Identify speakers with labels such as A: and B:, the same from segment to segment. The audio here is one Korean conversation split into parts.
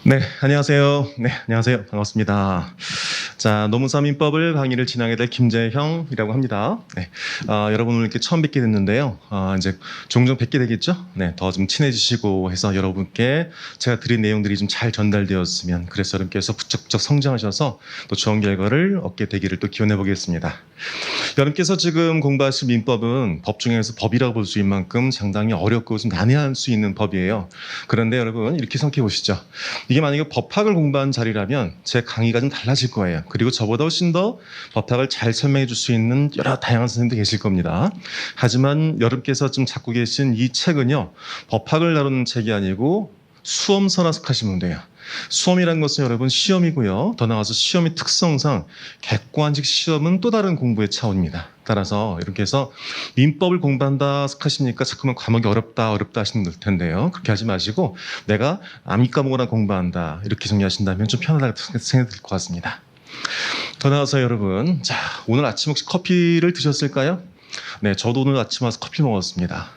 A: 네, 안녕하세요. 네, 안녕하세요. 반갑습니다. 자, 노무사민법을 강의를 진행하게 될 김재형이라고 합니다. 네, 여러분 오늘 이렇게 처음 뵙게 됐는데요. 이제 종종 뵙게 되겠죠? 네, 더 좀 친해지시고 해서 여러분께 제가 드린 내용들이 좀 잘 전달되었으면, 그래서 여러분께서 부쩍부쩍 성장하셔서 또 좋은 결과를 얻게 되기를 또 기원해 보겠습니다. 여러분께서 지금 공부하실 민법은 법 중에서 법이라고 볼 수 있는 만큼 상당히 어렵고 좀 난해할 수 있는 법이에요. 그런데 여러분 이렇게 생각해 보시죠. 이게 만약에 법학을 공부한 자리라면 제 강의가 좀 달라질 거예요. 그리고 저보다 훨씬 더 법학을 잘 설명해 줄 수 있는 여러 다양한 선생님도 계실 겁니다. 하지만 여러분께서 지금 갖고 계신 이 책은요, 법학을 다루는 책이 아니고 수험서나 생각하시면 돼요. 수험이라는 것은 여러분 시험이고요. 더 나아가서 시험의 특성상 객관식 시험은 또 다른 공부의 차원입니다. 따라서 이렇게 해서 민법을 공부한다 생각하십니까? 자꾸만 과목이 어렵다 하시는 텐데요. 그렇게 하지 마시고 내가 암기 과목을 공부한다 이렇게 정리하신다면 좀 편하다고 생각이 들 것 같습니다. 더 나아가서 여러분, 자, 오늘 아침 혹시 커피를 드셨을까요? 네, 저도 오늘 아침 와서 커피 먹었습니다.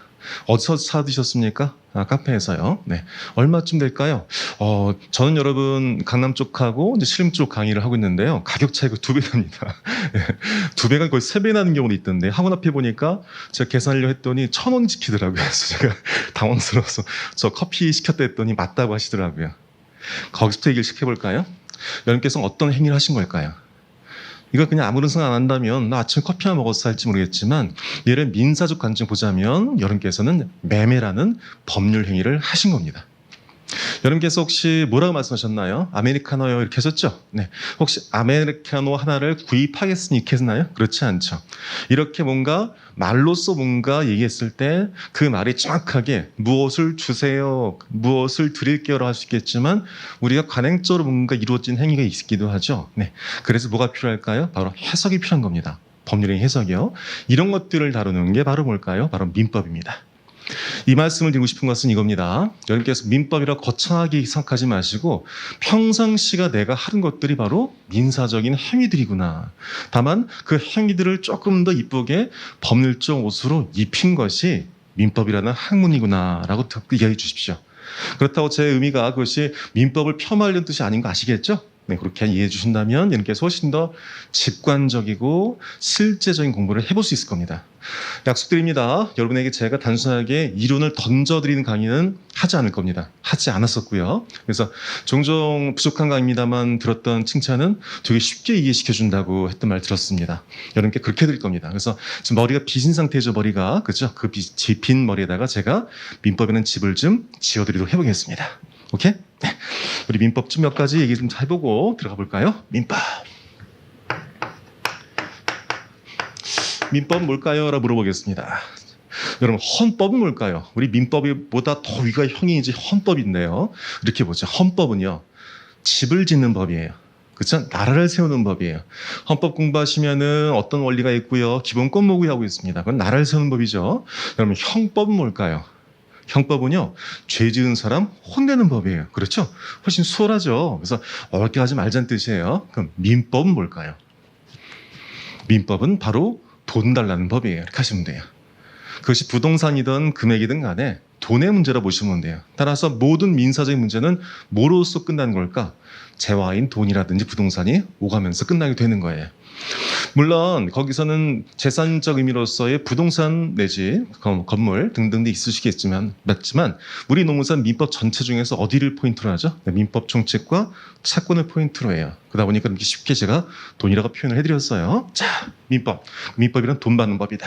A: 어디서 사 드셨습니까? 카페에서요. 네. 얼마쯤 될까요? 저는 여러분 강남 쪽하고 이제 신림 쪽 강의를 하고 있는데요. 가격 차이가 2배 납니다. 2배가 거의 3배 나는 경우도 있던데 학원 앞에 보니까 제가 계산하려고 했더니 1,000원 지키더라고요. 그래서 제가 당황스러워서 저 커피 시켰다 했더니 맞다고 하시더라고요. 거기서부터 얘기를 시켜볼까요? 여러분께서 어떤 행위를 하신 걸까요? 이거 그냥 아무런 생각 안 한다면 나 아침에 커피 하나 먹었어 할지 모르겠지만, 얘를 민사적 관점 보자면 여러분께서는 매매라는 법률 행위를 하신 겁니다. 여러분께서 혹시 뭐라고 말씀하셨나요? 아메리카노요 이렇게 하셨죠? 네. 혹시 아메리카노 하나를 구입하겠으니 이렇게 했나요? 그렇지 않죠. 이렇게 뭔가 말로써 뭔가 얘기했을 때 그 말이 정확하게 무엇을 주세요, 무엇을 드릴게요로 할 수 있겠지만 우리가 관행적으로 뭔가 이루어진 행위가 있기도 하죠. 네. 그래서 뭐가 필요할까요? 바로 해석이 필요한 겁니다. 법률의 해석이요. 이런 것들을 다루는 게 바로 뭘까요? 바로 민법입니다. 이 말씀을 드리고 싶은 것은 이겁니다. 여러분께서 민법이라 거창하게 생각하지 마시고 평상시가 내가 하는 것들이 바로 민사적인 행위들이구나. 다만 그 행위들을 조금 더 이쁘게 법률적 옷으로 입힌 것이 민법이라는 학문이구나 라고 이해해 주십시오. 그렇다고 제 의미가 그것이 민법을 폄하하려는 뜻이 아닌 거 아시겠죠? 네, 그렇게 이해해 주신다면 여러분께서 훨씬 더 직관적이고 실제적인 공부를 해볼 수 있을 겁니다. 약속드립니다. 여러분에게 제가 단순하게 이론을 던져드리는 강의는 하지 않을 겁니다. 하지 않았었고요. 그래서 종종 부족한 강의입니다만 들었던 칭찬은 되게 쉽게 이해시켜준다고 했던 말 들었습니다. 여러분께 그렇게 드릴 겁니다. 그래서 지금 머리가 빚은 상태죠, 머리가. 그죠? 그 빈 머리에다가 제가 민법이라는 집을 좀 지어드리도록 해보겠습니다. 오케이? 네. 우리 민법 좀 몇 가지 얘기 좀 해보고 들어가 볼까요? 민법. 민법은 뭘까요? 라고 물어보겠습니다. 여러분, 헌법은 뭘까요? 우리 민법보다 더 위가 형이지 헌법인데요. 이렇게 보죠. 헌법은요, 집을 짓는 법이에요. 그렇죠? 나라를 세우는 법이에요. 헌법 공부하시면은 어떤 원리가 있고요. 기본 권목이 하고 있습니다. 그건 나라를 세우는 법이죠. 여러분, 형법은 뭘까요? 형법은요, 죄 지은 사람 혼내는 법이에요. 그렇죠? 훨씬 수월하죠. 그래서 어렵게 하지 말자는 뜻이에요. 그럼 민법은 뭘까요? 민법은 바로 돈 달라는 법이에요. 이렇게 하시면 돼요. 그것이 부동산이든 금액이든 간에 돈의 문제라 보시면 돼요. 따라서 모든 민사적인 문제는 뭐로써 끝나는 걸까? 재화인 돈이라든지 부동산이 오가면서 끝나게 되는 거예요. 물론 거기서는 재산적 의미로서의 부동산 내지 건물 등등도 있으시겠지만 맞지만 우리 노무사 민법 전체 중에서 어디를 포인트로 하죠? 민법 총칙과 채권을 포인트로 해요. 그러다 보니까 이렇게 쉽게 제가 돈이라고 표현을 해드렸어요. 자, 민법이란 돈 받는 법이다.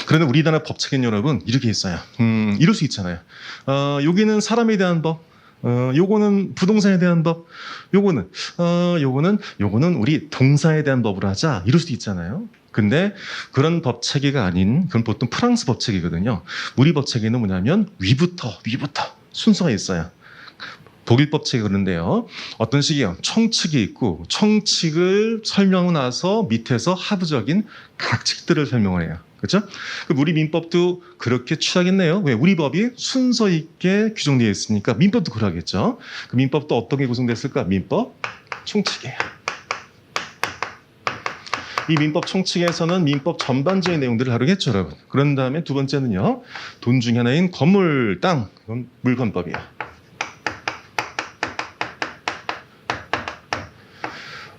A: 그런데 우리나라 법책은 여러분 이렇게 있어요. 이럴 수 있잖아요. 여기는 사람에 대한 법, 요거는 부동산에 대한 법, 요거는 우리 동사에 대한 법으로 하자. 이럴 수도 있잖아요. 근데 그런 법체계가 아닌, 그건 보통 프랑스 법체계거든요. 우리 법체계는 뭐냐면 위부터 순서가 있어요. 독일 법칙이 그런데요. 어떤 식이에요? 청칙이 있고 청칙을 설명하고 나서 밑에서 하부적인 각칙들을 설명을 해요. 그렇죠? 우리 민법도 그렇게 취하겠네요. 왜? 우리 법이 순서 있게 규정되어 있으니까 민법도 그러겠죠. 그 민법도 어떤 게 구성됐을까? 민법 총칙이에요. 이 민법 총칙에서는 민법 전반적인 내용들을 다루겠죠, 여러분. 그런 다음에 두 번째는요. 돈 중에 하나인 건물, 땅, 이건 물건법이에요.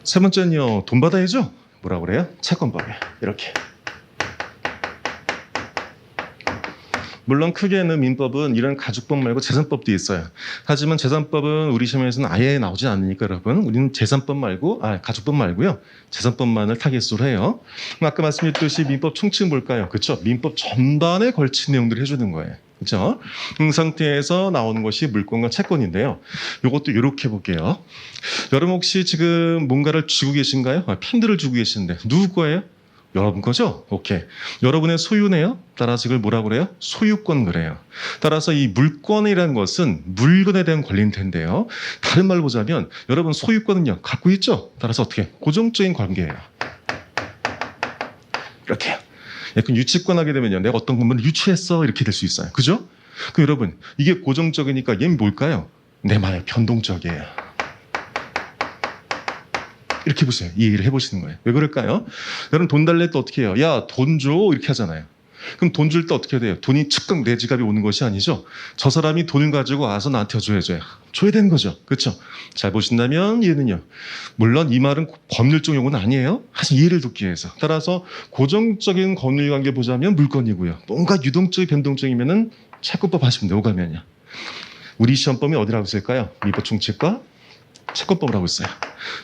A: 세 번째는요, 돈 받아야죠. 뭐라 그래요? 채권법이에요. 이렇게. 물론 크게는 민법은 이런 가죽법 말고 재산법도 있어요. 하지만 재산법은 우리 시험에서는 아예 나오지 않으니까 여러분, 우리는 재산법 말고, 가죽법 말고요. 재산법만을 타깃으로 해요. 그럼 아까 말씀드렸듯이 민법 총칙은 뭘까요? 그렇죠? 민법 전반에 걸친 내용들을 해주는 거예요. 그렇죠? 그 상태에서 나오는 것이 물권과 채권인데요. 이것도 이렇게 볼게요. 여러분 혹시 지금 뭔가를 쥐고 계신가요? 펜들을 쥐고 계시는데 누구 거예요? 여러분 거죠? 오케이. 여러분의 소유네요. 따라서 이걸 뭐라고 그래요? 소유권 그래요. 따라서 이 물권이라는 것은 물건에 대한 권리인 텐데요. 다른 말로 보자면 여러분 소유권은요. 갖고 있죠? 따라서 어떻게? 고정적인 관계예요. 이렇게요. 약간 유치권 하게 되면요. 내가 어떤 건물을 유치했어. 이렇게 될 수 있어요. 그죠? 그럼 여러분 이게 고정적이니까 얘는 뭘까요? 내 말에 변동적이에요. 이렇게 보세요. 이해를 해보시는 거예요. 왜 그럴까요? 여러분 돈 달래 때 어떻게 해요? 야, 돈 줘. 이렇게 하잖아요. 그럼 돈 줄 때 어떻게 돼요? 돈이 즉각 내 지갑에 오는 것이 아니죠. 저 사람이 돈을 가지고 와서 나한테 줘야죠. 줘야 되는 거죠. 그렇죠? 잘 보신다면 얘는요. 물론 이 말은 법률적 용어는 아니에요. 하지만 이해를 돕기 위해서. 따라서 고정적인 권리 관계 보자면 물건이고요. 뭔가 유동적이 변동적이면은 채권법 하시면 돼요. 오가면요. 우리 시험법이 어디라고 쓸까요? 민법 총칙과 채권법이라고 있어요.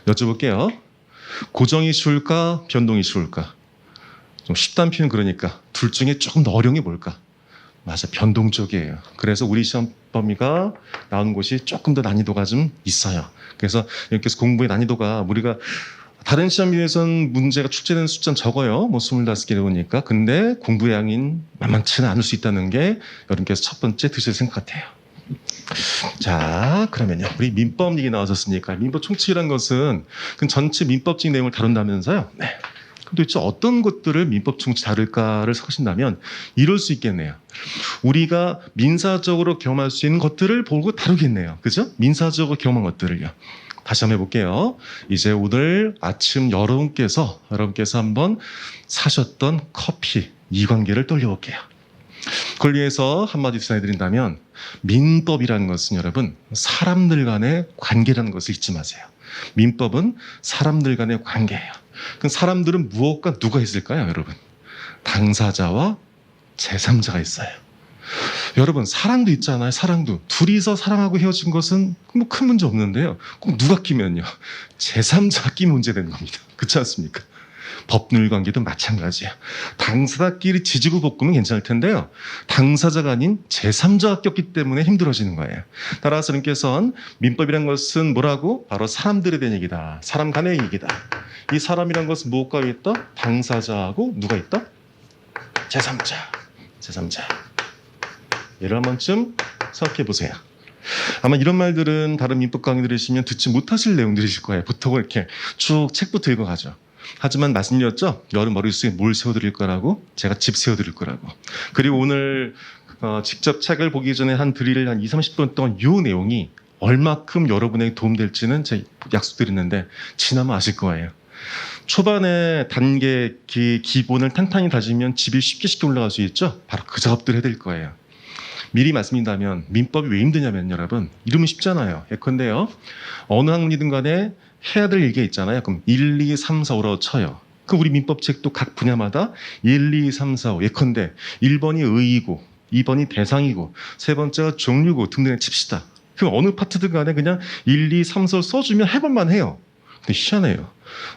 A: 여쭤볼게요. 고정이 쉬울까? 변동이 쉬울까? 좀 쉽다는 표현 그러니까 둘 중에 조금 더 어려운 게 뭘까? 맞아, 변동적이에요. 그래서 우리 시험 범위가 나오는 곳이 조금 더 난이도가 좀 있어요. 그래서 이렇게 해서 공부의 난이도가 우리가 다른 시험 비해서는 문제가 출제되는 숫자는 적어요. 뭐 25개 나오니까. 근데 공부 양인 만만치는 않을 수 있다는 게 여러분께서 첫 번째 드실 생각 같아요. 자, 그러면요. 우리 민법 얘기 나왔었으니까 민법 총칙이라는 것은 그 전체 민법적 내용을 다룬다면서요. 네. 그럼 도대체 어떤 것들을 민법 총칙 다룰까를 하신다면 이럴 수 있겠네요. 우리가 민사적으로 경험할 수 있는 것들을 보고 다루겠네요. 그죠? 민사적으로 경험한 것들을요. 다시 한번 해볼게요. 이제 오늘 아침 여러분께서 한번 사셨던 커피 이 관계를 떠올려볼게요. 그걸 위해서 한마디 전해드린다면 민법이라는 것은 여러분 사람들 간의 관계라는 것을 잊지 마세요. 민법은 사람들 간의 관계예요. 그럼 사람들은 무엇과 누가 있을까요, 여러분? 당사자와 제3자가 있어요. 여러분 사랑도 있잖아요. 사랑도 둘이서 사랑하고 헤어진 것은 뭐 큰 문제 없는데요. 꼭 누가 끼면요, 제3자가 끼면 문제되는 겁니다. 그렇지 않습니까? 법률 관계도 마찬가지예요. 당사자끼리 지지고 볶으면 괜찮을 텐데요. 당사자가 아닌 제3자가 꼈기 때문에 힘들어지는 거예요. 따라서 님께서는 민법이라는 것은 뭐라고? 바로 사람들에 대한 얘기다. 사람 간의 얘기다. 이 사람이란 것은 무엇과 있다? 당사자하고 누가 있다? 제3자. 얘를 한 번쯤 생각해 보세요. 아마 이런 말들은 다른 민법 강의 들으시면 듣지 못하실 내용들이실 거예요. 보통은 이렇게 쭉 책부터 읽어가죠. 하지만 말씀드렸죠? 여러분 머릿속에 뭘 세워드릴 거라고? 제가 집 세워드릴 거라고. 그리고 오늘 직접 책을 보기 전에 한 드릴 한 20-30분 동안 이 내용이 얼마큼 여러분에게 도움될지는 제가 약속드리는데 지나면 아실 거예요. 초반에 단계 기본을 탄탄히 다지면 집이 쉽게 올라갈 수 있죠? 바로 그 작업들 해야 될 거예요. 미리 말씀드린다면 민법이 왜 힘드냐면 여러분 이름은 쉽잖아요. 예컨대요. 어느 학문이든 간에 해야 될 얘기가 있잖아요. 그럼 1, 2, 3, 4, 5라고 쳐요. 그럼 우리 민법책도 각 분야마다 1, 2, 3, 4, 5 예컨대 1번이 의의고 2번이 대상이고 세 번째가 종류고 등등을 칩시다. 그럼 어느 파트든 간에 그냥 1, 2, 3, 4 써주면 해볼만 해요. 근데 희한해요.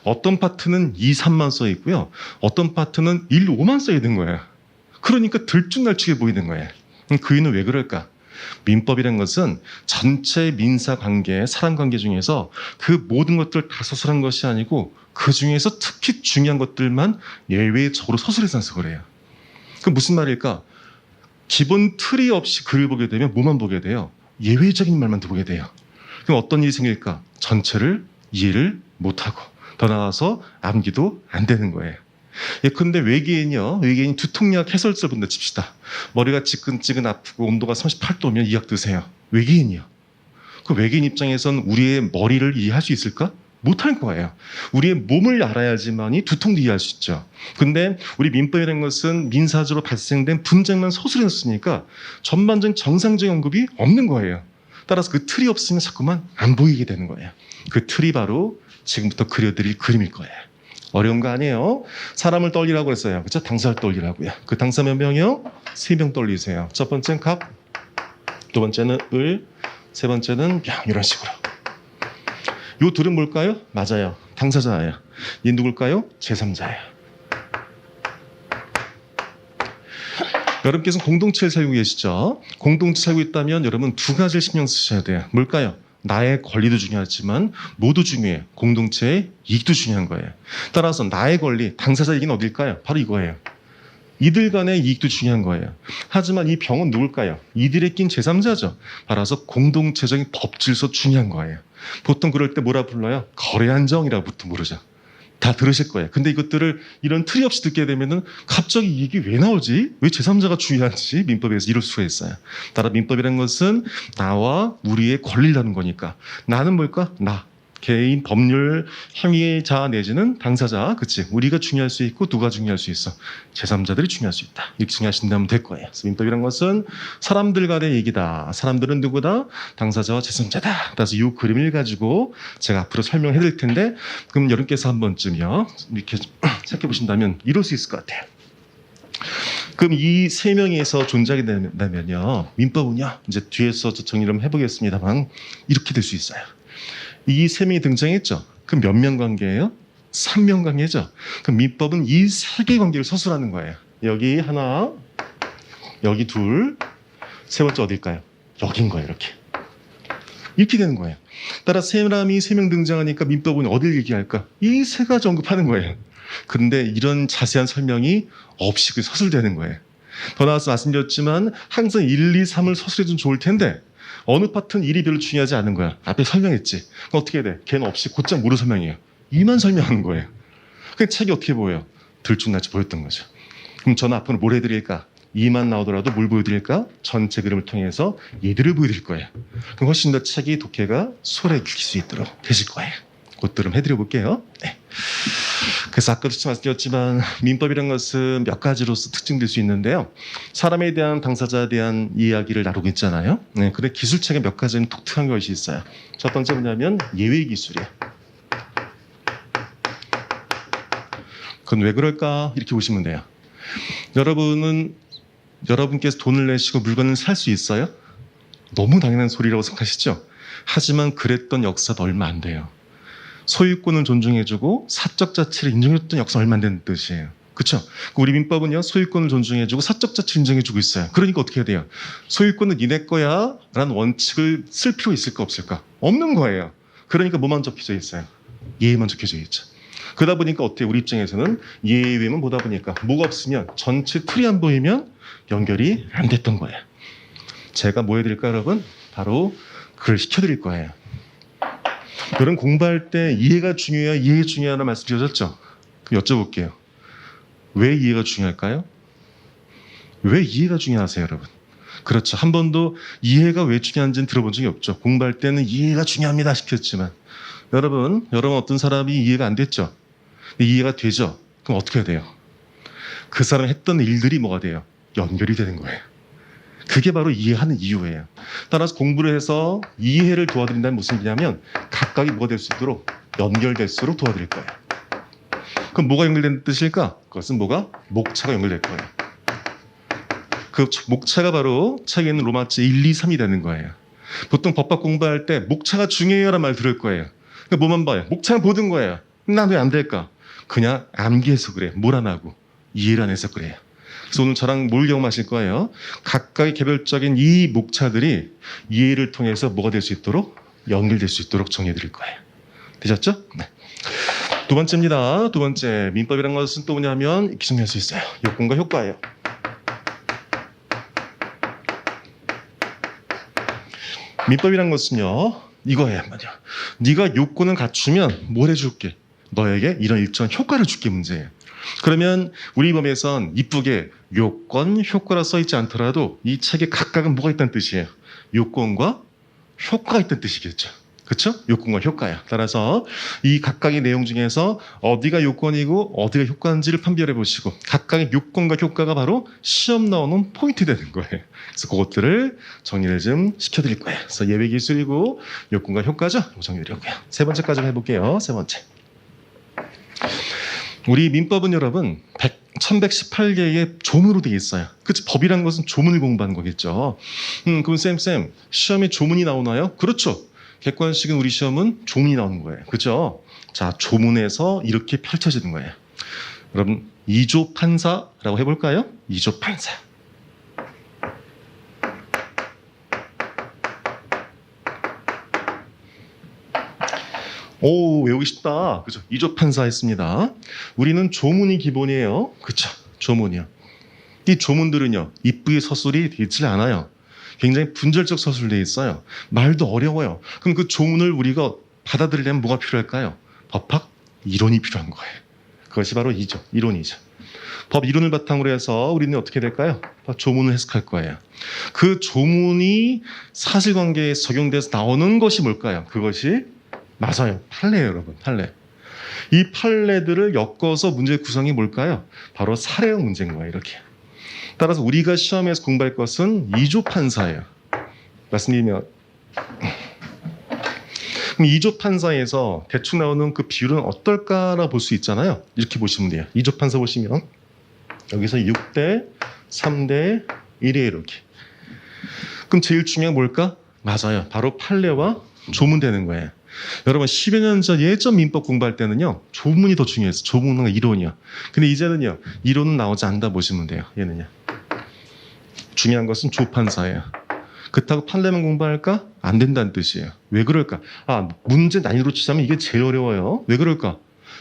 A: 어떤 파트는 2, 3만 써 있고요. 어떤 파트는 1, 5만 써야 되는 거예요. 그러니까 들쭉날쭉해 보이는 거예요. 그 이유는 왜 그럴까? 민법이라는 것은 전체 민사관계, 사람관계 중에서 그 모든 것들을 다 서술한 것이 아니고 그 중에서 특히 중요한 것들만 예외적으로 서술해서 그래요. 그 무슨 말일까? 기본 틀이 없이 글을 보게 되면 뭐만 보게 돼요? 예외적인 말만 보게 돼요. 그럼 어떤 일이 생길까? 전체를 이해를 못하고 더 나아가서 암기도 안 되는 거예요. 예컨대 외계인이 두통약 해설서를 본다 칩시다. 머리가 지끈지끈 아프고 온도가 38도면 이 약 드세요. 외계인이요. 그 외계인 입장에선 우리의 머리를 이해할 수 있을까? 못할 거예요. 우리의 몸을 알아야지만이 두통도 이해할 수 있죠. 근데 우리 민법이라는 것은 민사적으로 발생된 분쟁만 서술해놨으니까 전반적인 정상적인 언급이 없는 거예요. 따라서 그 틀이 없으면 자꾸만 안 보이게 되는 거예요. 그 틀이 바로 지금부터 그려드릴 그림일 거예요. 어려운 거 아니에요. 사람을 떠올리라고 했어요. 그렇죠? 당사를 떠올리라고요. 그 당사 몇 명이요? 3명 떠올리세요. 첫 번째는 각, 두 번째는 을, 세 번째는 명, 이런 식으로. 요 둘은 뭘까요? 맞아요. 당사자예요. 이 누굴까요? 제3자예요. 여러분께서는 공동체를 살고 계시죠? 공동체 살고 있다면 여러분 두 가지를 신경 쓰셔야 돼요. 뭘까요? 나의 권리도 중요하지만 모두 중요해요. 공동체의 이익도 중요한 거예요. 따라서 나의 권리, 당사자 이익은 어딜까요? 바로 이거예요. 이들 간의 이익도 중요한 거예요. 하지만 이 병은 누굴까요? 이들에 낀 제3자죠. 따라서 공동체적인 법질서 중요한 거예요. 보통 그럴 때 뭐라 불러요? 거래안정이라고 보통 부르죠. 다 들으실 거예요. 근데 이것들을 이런 틀이 없이 듣게 되면은 갑자기 이게 왜 나오지? 왜 제3자가 중요한지 민법에서 이룰 수가 있어요. 따라 민법이라는 것은 나와 우리의 권리라는 거니까. 나는 뭘까? 나. 개인, 법률, 행위자 내지는 당사자. 그치? 우리가 중요할 수 있고 누가 중요할 수 있어? 제3자들이 중요할 수 있다. 이렇게 생각하신다면 될 거예요. 그래서 민법이라는 것은 사람들 간의 얘기다. 사람들은 누구다? 당사자와 제3자다. 그래서 이 그림을 가지고 제가 앞으로 설명해 드릴 텐데 그럼 여러분께서 한 번쯤요. 이렇게 생각해 보신다면 이럴 수 있을 것 같아요. 그럼 이 세 명에서 존재하게 된다면요. 민법은요. 이제 뒤에서 정리를 한번 해보겠습니다만 이렇게 될 수 있어요. 이 세 명이 등장했죠. 그럼 몇 명 관계예요? 3명 관계죠. 그럼 민법은 이 세 개의 관계를 서술하는 거예요. 여기 하나, 여기 둘, 세 번째 어딜까요? 여긴 거예요. 이렇게 되는 거예요. 따라 사람이 3명 등장하니까 민법은 어딜 얘기할까? 이 세 가지 언급하는 거예요. 그런데 이런 자세한 설명이 없이 그 서술되는 거예요. 더 나아가서 말씀드렸지만 항상 1, 2, 3을 서술해주면 좋을 텐데 어느 파트는 일이 별로 중요하지 않은 거야. 앞에 설명했지. 그럼 어떻게 해야 돼? 걔는 없이 곧장 뭐로 설명해요? 이만 설명하는 거예요. 그 책이 어떻게 보여요? 들쭉날쭉 보였던 거죠. 그럼 저는 앞으로 뭘 해드릴까? 이만 나오더라도 뭘 보여드릴까? 전체 그림을 통해서 얘들을 보여드릴 거예요. 그럼 훨씬 더 책이 독해가 소홀히 읽힐 수 있도록 되실 거예요. 그것들을 해드려 볼게요. 네. 그래서 아까도 말씀드렸지만 민법이라는 것은 몇 가지로서 특징될 수 있는데요. 사람에 대한 당사자에 대한 이야기를 나누고 있잖아요. 네, 근데 기술책에 몇 가지는 독특한 것이 있어요. 첫 번째 뭐냐면 예외 기술이에요. 그건 왜 그럴까? 이렇게 보시면 돼요. 여러분께서 돈을 내시고 물건을 살 수 있어요? 너무 당연한 소리라고 생각하시죠? 하지만 그랬던 역사도 얼마 안 돼요. 소유권을 존중해주고 사적 자치를 인정해줬던 역사 얼마 안 되는 뜻이에요. 그렇죠? 우리 민법은요. 소유권을 존중해주고 사적 자치를 인정해주고 있어요. 그러니까 어떻게 해야 돼요? 소유권은 니네 거야 라는 원칙을 쓸 필요 있을까 없을까? 없는 거예요. 그러니까 뭐만 적혀져 있어요? 예의만 적혀져 있죠. 그러다 보니까 어때요? 우리 입장에서는 예의 외에는 보다 보니까 뭐가 없으면 전체 틀이 안 보이면 연결이 안 됐던 거예요. 제가 뭐 해드릴까요 여러분? 바로 그걸 시켜드릴 거예요. 여러분 공부할 때 이해가 중요해야 이해가 중요하다는 말씀 드렸죠? 그럼 여쭤볼게요. 왜 이해가 중요할까요? 왜 이해가 중요하세요 여러분? 그렇죠. 한 번도 이해가 왜 중요한지는 들어본 적이 없죠. 공부할 때는 이해가 중요합니다 시켰지만 여러분 어떤 사람이 이해가 안 됐죠? 이해가 되죠? 그럼 어떻게 해야 돼요? 그 사람이 했던 일들이 뭐가 돼요? 연결이 되는 거예요. 그게 바로 이해하는 이유예요. 따라서 공부를 해서 이해를 도와드린다는 무슨 얘기냐면 각각이 뭐가 될 수 있도록 연결될수록 도와드릴 거예요. 그럼 뭐가 연결된 뜻일까? 그것은 뭐가? 목차가 연결될 거예요. 그 목차가 바로 책에 있는 로마字 1, 2, 3이 되는 거예요. 보통 법학 공부할 때 목차가 중요해요라는 말 들을 거예요. 그러니까 뭐만 봐요? 목차만 보던 거예요. 난 왜 안 될까? 그냥 암기해서 그래. 뭘 안 하고 이해를 안 해서 그래요. 그래서 오늘 저랑 뭘 경험하실 거예요? 각각의 개별적인 이 목차들이 이해를 통해서 뭐가 될 수 있도록 연결될 수 있도록 정해 드릴 거예요. 되셨죠? 네. 두 번째입니다. 두 번째 민법이라는 것은 또 뭐냐면 이렇게 정리할 수 있어요. 요건과 효과예요. 민법이라는 것은요. 이거예요. 맞아. 네가 요건을 갖추면 뭘 해줄게? 너에게 이런 일정한 효과를 줄게 문제예요. 그러면 우리 법에선 이쁘게 요건, 효과라 써있지 않더라도 이 책에 각각은 뭐가 있다는 뜻이에요? 요건과 효과가 있다는 뜻이겠죠. 그렇죠? 요건과 효과야. 따라서 이 각각의 내용 중에서 어디가 요건이고 어디가 효과인지를 판별해 보시고 각각의 요건과 효과가 바로 시험 나오는 포인트 되는 거예요. 그래서 그것들을 정리를 좀 시켜드릴 거예요. 그래서 예외 기술이고 요건과 효과죠. 이거 정리드리고요. 세 번째까지 해볼게요. 세 번째. 우리 민법은 여러분 1118개의 조문으로 되어 있어요. 그치? 법이란 것은 조문을 공부하는 거겠죠. 그럼 쌤 시험에 조문이 나오나요? 그렇죠. 객관식은 우리 시험은 조문이 나오는 거예요. 그죠? 자, 조문에서 이렇게 펼쳐지는 거예요. 여러분, 이조 판사라고 해볼까요? 이조 판사. 오, 외우기 쉽다. 그죠? 이조 판사 했습니다. 우리는 조문이 기본이에요. 그쵸? 조문이요. 이 조문들은요, 이쁘게 서술이 되어 있지 않아요. 굉장히 분절적 서술되어 있어요. 말도 어려워요. 그럼 그 조문을 우리가 받아들이려면 뭐가 필요할까요? 법학 이론이 필요한 거예요. 그것이 바로 이론이죠. 법 이론을 바탕으로 해서 우리는 어떻게 될까요? 조문을 해석할 거예요. 그 조문이 사실관계에 적용돼서 나오는 것이 뭘까요? 그것이 맞아요. 판례예요, 여러분. 판례. 이 판례들을 엮어서 문제 구성이 뭘까요? 바로 사례형 문제인 거예요. 이렇게. 따라서 우리가 시험에서 공부할 것은 이조 판사예요. 말씀드리면 그럼 이조 판사에서 대충 나오는 그 비율은 어떨까라 볼 수 있잖아요. 이렇게 보시면 돼요. 이조 판사 보시면 여기서 6대 3대 1이에요. 이렇게. 그럼 제일 중요한 뭘까? 맞아요. 바로 판례와 조문 되는 거예요. 여러분 10여 년 전 예전 민법 공부할 때는요. 조문이 더 중요했어요. 조문과 이론이요. 근데 이제는요. 이론은 나오지 않다 보시면 돼요. 얘는요. 중요한 것은 조판사예요. 그렇다고 판례만 공부할까? 안 된다는 뜻이에요. 왜 그럴까? 문제 난이도로 치자면 이게 제일 어려워요. 왜 그럴까?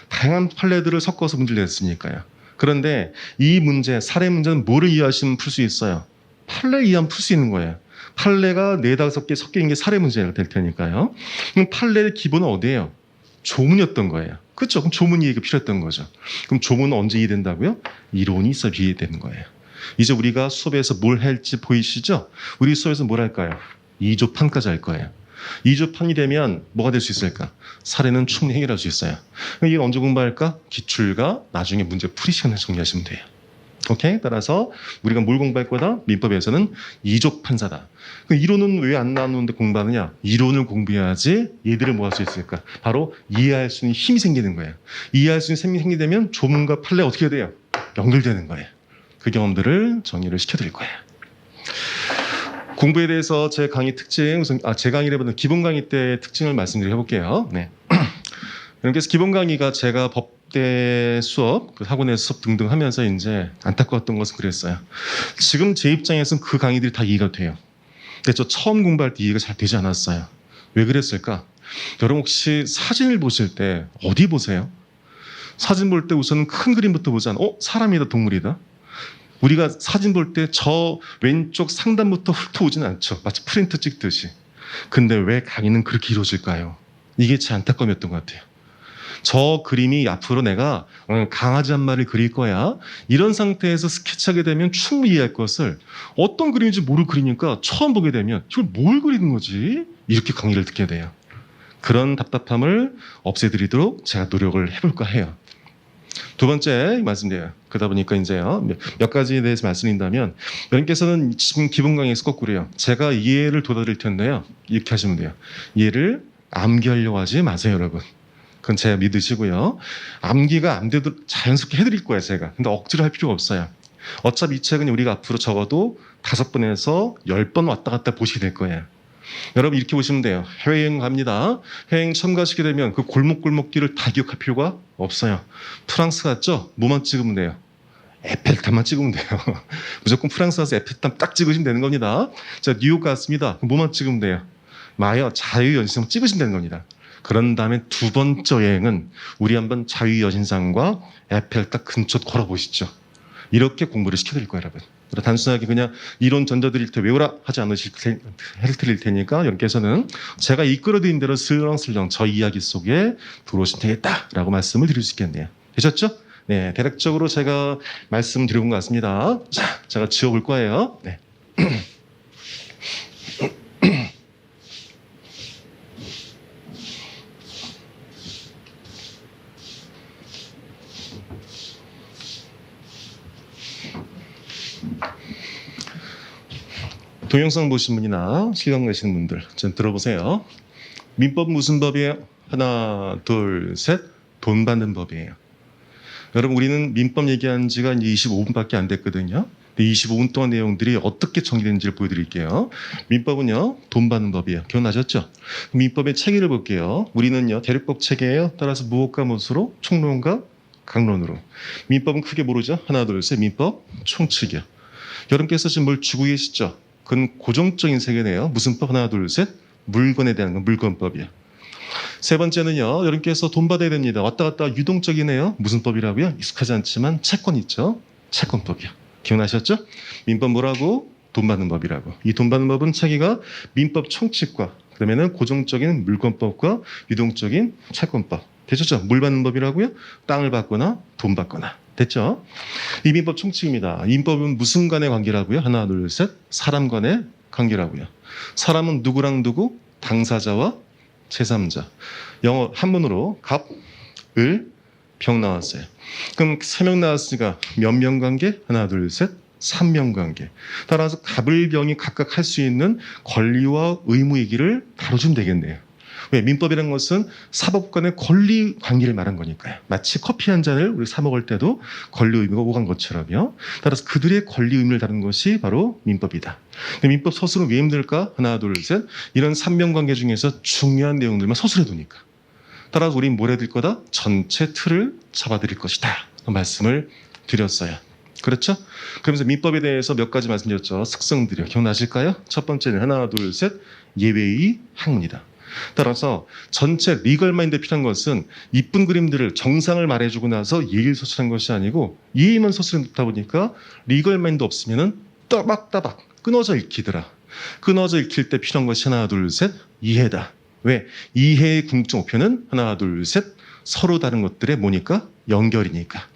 A: 다양한 판례들을 섞어서 문제를 냈으니까요. 그런데 이 문제, 사례 문제는 뭐를 이해하시면 풀 수 있어요? 판례를 이해하면 풀 수 있는 거예요. 판례가 4-5개 섞여 있는 게 사례 문제가 될 테니까요. 그럼 판례의 기본은 어디예요? 조문이었던 거예요. 그렇죠? 그럼 조문 이해가 필요했던 거죠. 그럼 조문은 언제 이해된다고요? 이론이 있어 이해되는 거예요. 이제 우리가 수업에서 뭘 할지 보이시죠? 우리 수업에서 뭘 할까요? 2조판까지 할 거예요. 2조판이 되면 뭐가 될 수 있을까? 사례는 충분히 해결할 수 있어요. 그럼 이걸 언제 공부할까? 기출과 나중에 문제 풀이 시간을 정리하시면 돼요. 오케이? 따라서 우리가 뭘 공부할 거다? 민법에서는 2조 판사다. 이론은 왜 안 나누는데 공부하느냐? 이론을 공부해야지 얘들을 뭐 할 수 있을까? 바로 이해할 수 있는 힘이 생기는 거예요. 이해할 수 있는 힘이 생기게 되면 조문과 판례가 어떻게 돼요? 연결되는 거예요. 그 경험들을 정리를 시켜드릴 거예요. 공부에 대해서 제 강의 특징, 제 강의를 해보는 기본 강의 때 특징을 말씀드려볼게요. 네. 그래서 기본 강의가 제가 법대 수업, 학원에서 수업 등등 하면서 이제 안타까웠던 것은 그랬어요. 지금 제 입장에서는 그 강의들이 다 이해가 돼요. 근데 저 처음 공부할 때 이해가 잘 되지 않았어요. 왜 그랬을까? 여러분 혹시 사진을 보실 때 어디 보세요? 사진 볼 때 우선 큰 그림부터 보잖아. 사람이다, 동물이다. 우리가 사진 볼 때 저 왼쪽 상단부터 훑어오지는 않죠. 마치 프린트 찍듯이. 근데 왜 강의는 그렇게 이루어질까요? 이게 제 안타까움이었던 것 같아요. 저 그림이 앞으로 내가 강아지 한 마리를 그릴 거야. 이런 상태에서 스케치하게 되면 충분히 이해할 것을 어떤 그림인지 모르고 그리니까 처음 보게 되면 이걸 뭘 그리는 거지? 이렇게 강의를 듣게 돼요. 그런 답답함을 없애드리도록 제가 노력을 해볼까 해요. 두 번째 말씀드려요. 그러다 보니까 이제요. 몇 가지에 대해서 말씀드린다면 여러분께서는 지금 기본 강의에서 거꾸로요. 제가 이해를 도와드릴 텐데요. 이렇게 하시면 돼요. 이해를 암기하려고 하지 마세요, 여러분. 그건 제가 믿으시고요. 암기가 안 돼도 자연스럽게 해드릴 거예요, 제가. 근데 억지로 할 필요가 없어요. 어차피 이 책은 우리가 앞으로 적어도 5번에서 10번 왔다 갔다 보시게 될 거예요. 여러분 이렇게 보시면 돼요. 해외여행 갑니다. 해외여행 처음 가시게 되면 그 골목골목길을 다 기억할 필요가 없어요. 프랑스 갔죠? 뭐만 찍으면 돼요? 에펠탑만 찍으면 돼요. 무조건 프랑스 가서 에펠탑 딱 찍으시면 되는 겁니다. 자, 뉴욕 갔습니다. 뭐만 찍으면 돼요? 마여 자유여신상 찍으시면 되는 겁니다. 그런 다음에 두 번째 여행은 우리 한번 자유여신상과 에펠탑 근처 걸어보시죠. 이렇게 공부를 시켜드릴 거예요, 여러분. 단순하게 그냥 이론 전달드릴 때 외우라 하지 않으실 테니까 여러분께서는 제가 이끌어드린 대로 슬렁슬렁 저 이야기 속에 들어오시면 되겠다라고 말씀을 드릴 수 있겠네요. 되셨죠? 네, 대략적으로 제가 말씀드려본 것 같습니다. 자, 제가 지워볼 거예요. 네. 동영상 보신 분이나 실감 가시는 분들 좀 들어보세요. 민법 무슨 법이에요? 하나, 둘, 셋. 돈 받는 법이에요. 여러분, 우리는 민법 얘기한 지가 이제 25분밖에 안 됐거든요. 25분 동안 내용들이 어떻게 정리되는지를 보여드릴게요. 민법은요, 돈 받는 법이에요. 기억나셨죠? 민법의 체계를 볼게요. 우리는요, 대륙법 체계예요. 따라서 무엇과 무엇으로? 총론과 강론으로. 민법은 크게 모르죠? 하나, 둘, 셋. 민법, 총칙이요. 여러분께서 지금 뭘 주고 계시죠? 그건 고정적인 세계네요. 무슨 법? 하나, 둘, 셋. 물건에 대한 건 물건법이에요. 세 번째는요, 여러분께서 돈 받아야 됩니다. 왔다 갔다 유동적이네요. 무슨 법이라고요? 익숙하지 않지만 채권 있죠? 채권법이요. 기억나셨죠? 민법 뭐라고? 돈 받는 법이라고. 이 돈 받는 법은 차기가 민법 총칙과 그다음에는 고정적인 물건법과 유동적인 채권법. 되셨죠? 물 받는 법이라고요? 땅을 받거나 돈 받거나. 됐죠? 이 민법 총칙입니다. 이 민법은 무슨 간의 관계라고요? 하나, 둘, 셋. 사람 간의 관계라고요. 사람은 누구랑 누구? 당사자와 제3자. 영어 한문으로 갑, 을, 병 나왔어요. 그럼 3명 나왔으니까 몇 명 관계? 하나, 둘, 셋. 3명 관계. 따라서 갑을, 병이 각각 할 수 있는 권리와 의무 얘기를 다뤄주면 되겠네요. 왜? 민법이라는 것은 사법 간의 권리 관계를 말한 거니까요. 마치 커피 한 잔을 우리 사 먹을 때도 권리 의무가 오간 것처럼요. 따라서 그들의 권리 의무를 다루는 것이 바로 민법이다. 민법 서술은 왜 힘들까? 하나, 둘, 셋. 이런 3명 관계 중에서 중요한 내용들만 서술해 두니까. 따라서 우린 뭘 해드릴 거다? 전체 틀을 잡아드릴 것이다. 말씀을 드렸어요. 그렇죠? 그러면서 민법에 대해서 몇 가지 말씀드렸죠. 특성들이요. 기억나실까요? 첫 번째는 하나, 둘, 셋. 예외의 학문이다. 따라서 전체 리걸 마인드에 필요한 것은 이쁜 그림들을 정상을 말해주고 나서 예의를 서술한 것이 아니고 예의만 서술해 놓다 보니까 리걸 마인드 없으면은 따박따박 끊어져 읽히더라. 끊어져 읽힐 때 필요한 것이 하나, 둘, 셋. 이해다. 왜? 이해의 궁극적 목표는 하나, 둘, 셋. 서로 다른 것들의 뭐니까? 연결이니까.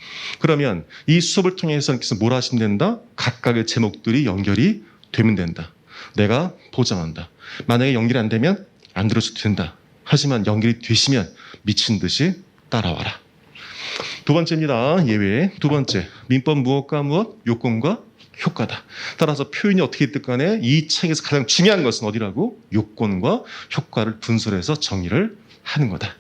A: 그러면 이 수업을 통해서 뭘 하시면 된다? 각각의 제목들이 연결이 되면 된다. 내가 보장한다. 만약에 연결이 안 되면 안 들어줘도 된다. 하지만 연결이 되시면 미친 듯이 따라와라. 두 번째입니다. 예외. 두 번째. 민법 무엇과 무엇? 요건과 효과다. 따라서 표현이 어떻게 됐든 간에 이 책에서 가장 중요한 것은 어디라고? 요건과 효과를 분설해서 정의를 하는 거다.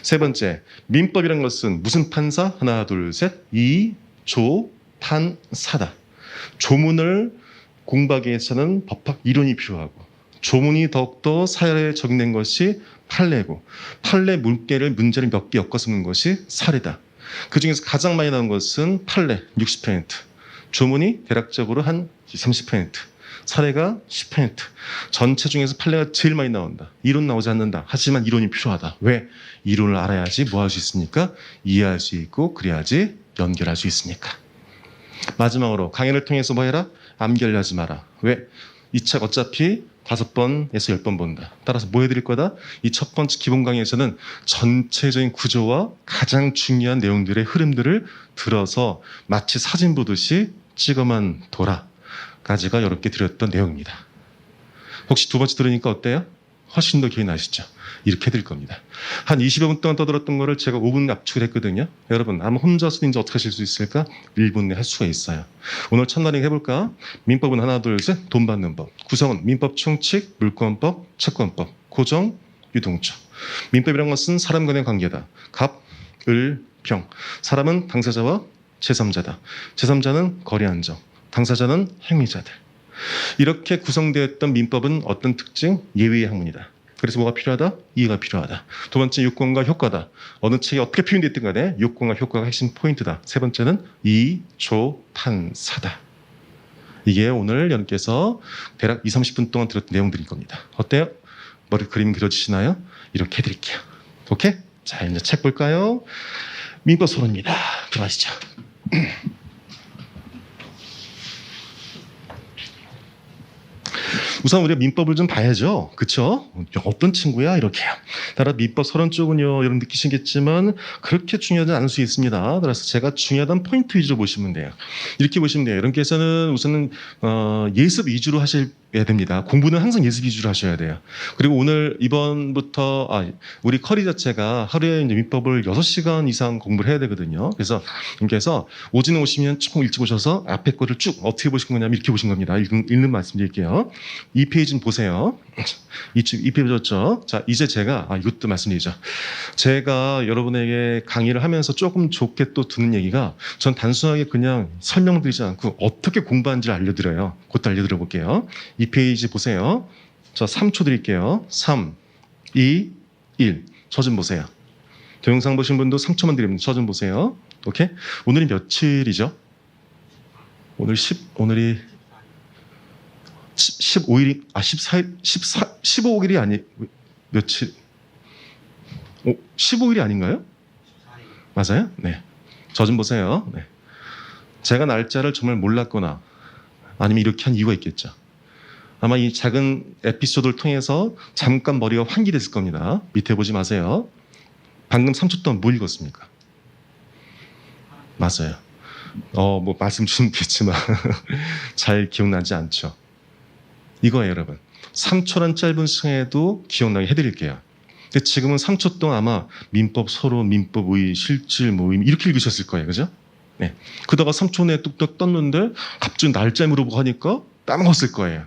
A: 세 번째. 민법이라는 것은 무슨 판사? 하나, 둘, 셋. 이, 조, 판, 사다. 조문을 공부하기 위해서는 법학 이론이 필요하고 조문이 더욱더 사회에 적용된 것이 판례고 판례 문제를 몇 개 엮어 쓰는 것이 사례다. 그중에서 가장 많이 나온 것은 판례 60%, 조문이 대략적으로 한 30%, 사례가 10%. 전체 중에서 판례가 제일 많이 나온다. 이론 나오지 않는다. 하지만 이론이 필요하다. 왜? 이론을 알아야지 뭐 할 수 있습니까? 이해할 수 있고 그래야지 연결할 수 있으니까. 마지막으로 강의를 통해서 뭐 해라? 암결하지 마라. 왜? 이 책 어차피 5번에서 10번 본다. 따라서 뭐 해드릴 거다? 이 첫 번째 기본 강의에서는 전체적인 구조와 가장 중요한 내용들의 흐름들을 들어서 마치 사진 보듯이 찍어만 돌아까지가 이렇게 드렸던 내용입니다. 혹시 두 번째 들으니까 어때요? 훨씬 더 기억이 나시죠? 이렇게 해드릴 겁니다. 한 20여 분 동안 떠들었던 거를 제가 5분 압축을 했거든요. 여러분 아마 혼자서 이제 어떻게 하실 수 있을까? 1분 내에 할 수가 있어요. 오늘 첫날에 해볼까? 민법은 하나, 둘, 셋. 돈 받는 법. 구성은 민법 총칙, 물권법, 채권법, 고정, 유동적. 민법이란 것은 사람 간의 관계다. 갑, 을, 병. 사람은 당사자와 제3자다. 제3자는 거래 안정. 당사자는 행위자들. 이렇게 구성되었던 민법은 어떤 특징? 예외의 학문이다. 그래서 뭐가 필요하다? 이해가 필요하다. 두 번째 요건과 효과다. 어느 책이 어떻게 표현됐든 간에 요건과 효과가 핵심 포인트다. 세 번째는 이, 조, 판, 사다. 이게 오늘 여러분께서 대략 20, 30분 동안 들었던 내용들일 겁니다. 어때요? 머리 그림 그려지시나요? 이렇게 해드릴게요. 오케이? 자, 이제 책 볼까요? 민법 소론입니다. 들어가시죠. 우선 우리가 민법을 좀 봐야죠. 그렇죠? 어떤 친구야? 이렇게요. 따라 민법 서론 쪽은요. 여러분 느끼시겠지만 그렇게 중요하지 않을 수 있습니다. 따라서 제가 중요하던 포인트 위주로 보시면 돼요. 이렇게 보시면 돼요. 여러분께서는 우선은 예습 위주로 하실 됩니다. 공부는 항상 예습 위주로 하셔야 돼요. 그리고 오늘 이번부터 우리 커리 자체가 하루에 이제 민법을 6시간 이상 공부를 해야 되거든요. 그래서 오전에 오시면 조금 일찍 오셔서 앞에 거를 쭉 어떻게 보신 거냐면 이렇게 보신 겁니다. 읽는 말씀드릴게요. 이 페이지는 보세요. 이 페이지 보셨죠? 자, 이제 제가 이것도 말씀드리죠. 제가 여러분에게 강의를 하면서 조금 좋게 또 두는 얘기가 전 단순하게 그냥 설명드리지 않고 어떻게 공부하는지를 알려드려요. 그것도 알려드려 볼게요. 이 페이지 보세요. 자, 3초 드릴게요. 3, 2, 1. 저 좀 보세요. 동영상 보신 분도 3초만 드립니다. 저 좀 보세요. 오케이? 오늘이 며칠이죠? 오늘이 15일이 15일이 아니 며칠? 15일이 아닌가요? 맞아요? 네. 저 좀 보세요. 네. 제가 날짜를 정말 몰랐거나 아니면 이렇게 한 이유가 있겠죠. 아마 이 작은 에피소드를 통해서 잠깐 머리가 환기됐을 겁니다. 밑에 보지 마세요. 방금 3초 동안 뭐 읽었습니까? 맞아요. 뭐 말씀 주시겠지만 잘 기억나지 않죠. 이거예요, 여러분. 3초란 짧은 시간에도 기억나게 해드릴게요. 근데 지금은 3초 동안 아마 민법 서론, 민법 의, 실질, 모임 이렇게 읽으셨을 거예요, 그죠? 네. 그러다가 3초 내에 뚝뚝 떴는데 갑자기 날짜 물어보고 하니까 까먹었을 거예요.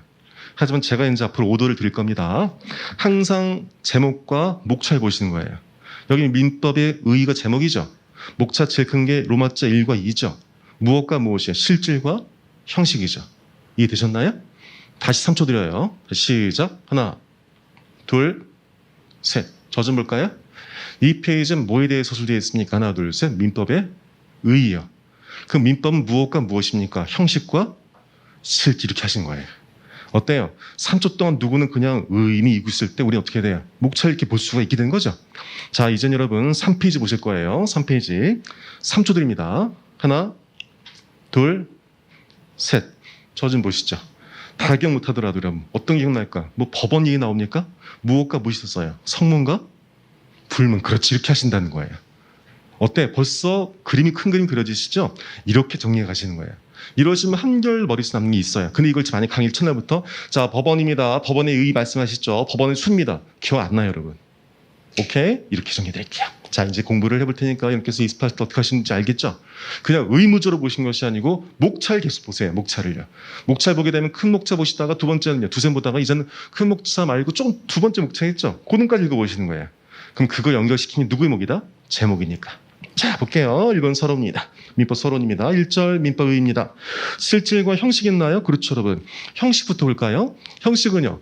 A: 하지만 제가 이제 앞으로 오더를 드릴 겁니다. 항상 제목과 목차를 보시는 거예요. 여기 민법의 의의가 제목이죠. 목차 제일 큰 게 로마자 1과 2죠. 무엇과 무엇이요? 실질과 형식이죠. 이해되셨나요? 다시 3초 드려요. 시작. 하나, 둘, 셋. 저 좀 볼까요? 이 페이지는 뭐에 대해 서술되어 있습니까? 하나, 둘, 셋. 민법의 의의요. 그 민법은 무엇과 무엇입니까? 형식과 실질 이렇게 하신 거예요. 어때요? 3초 동안 누구는 그냥 의미 읽고 있을 때 우리는 어떻게 해야 돼요? 목차를 이렇게 볼 수가 있게 된 거죠. 자, 이제 여러분 3페이지 보실 거예요. 3페이지. 3초 드립니다. 하나, 둘, 셋. 저 좀 보시죠. 다 기억 못하더라도 여러분 어떤 기억날까? 뭐 법원 얘기 나옵니까? 무엇과 무엇이 있었어요? 성문과 불문. 그렇지, 이렇게 하신다는 거예요. 어때? 벌써 그림이 큰 그림 그려지시죠? 이렇게 정리해 가시는 거예요. 이러시면 한결 머릿속에 남는 게 있어요. 근데 이걸 만약 강의 첫날부터 자, 법원입니다. 법원의 의의 말씀하시죠. 법원의 수입니다. 기억 안 나요, 여러분. 오케이? 이렇게 정리해 드릴게요. 자, 이제 공부를 해볼 테니까 여러분께서 이스파할 때 어떻게 하시는지 알겠죠? 그냥 의무적으로 보신 것이 아니고 목차를 계속 보세요. 목차를요. 목차 보게 되면 큰 목차 보시다가 두 번째는요. 두세 보다가 이제는 큰 목차 말고 좀 두 번째 목차 있죠? 고등까지 읽어보시는 거예요. 그럼 그거 연결시키는 누구의 목이다? 제목이니까. 자, 볼게요. 이건 서론입니다. 민법 서론입니다. 1절 민법 의의입니다. 실질과 형식 있나요? 그렇죠, 여러분. 형식부터 볼까요? 형식은요.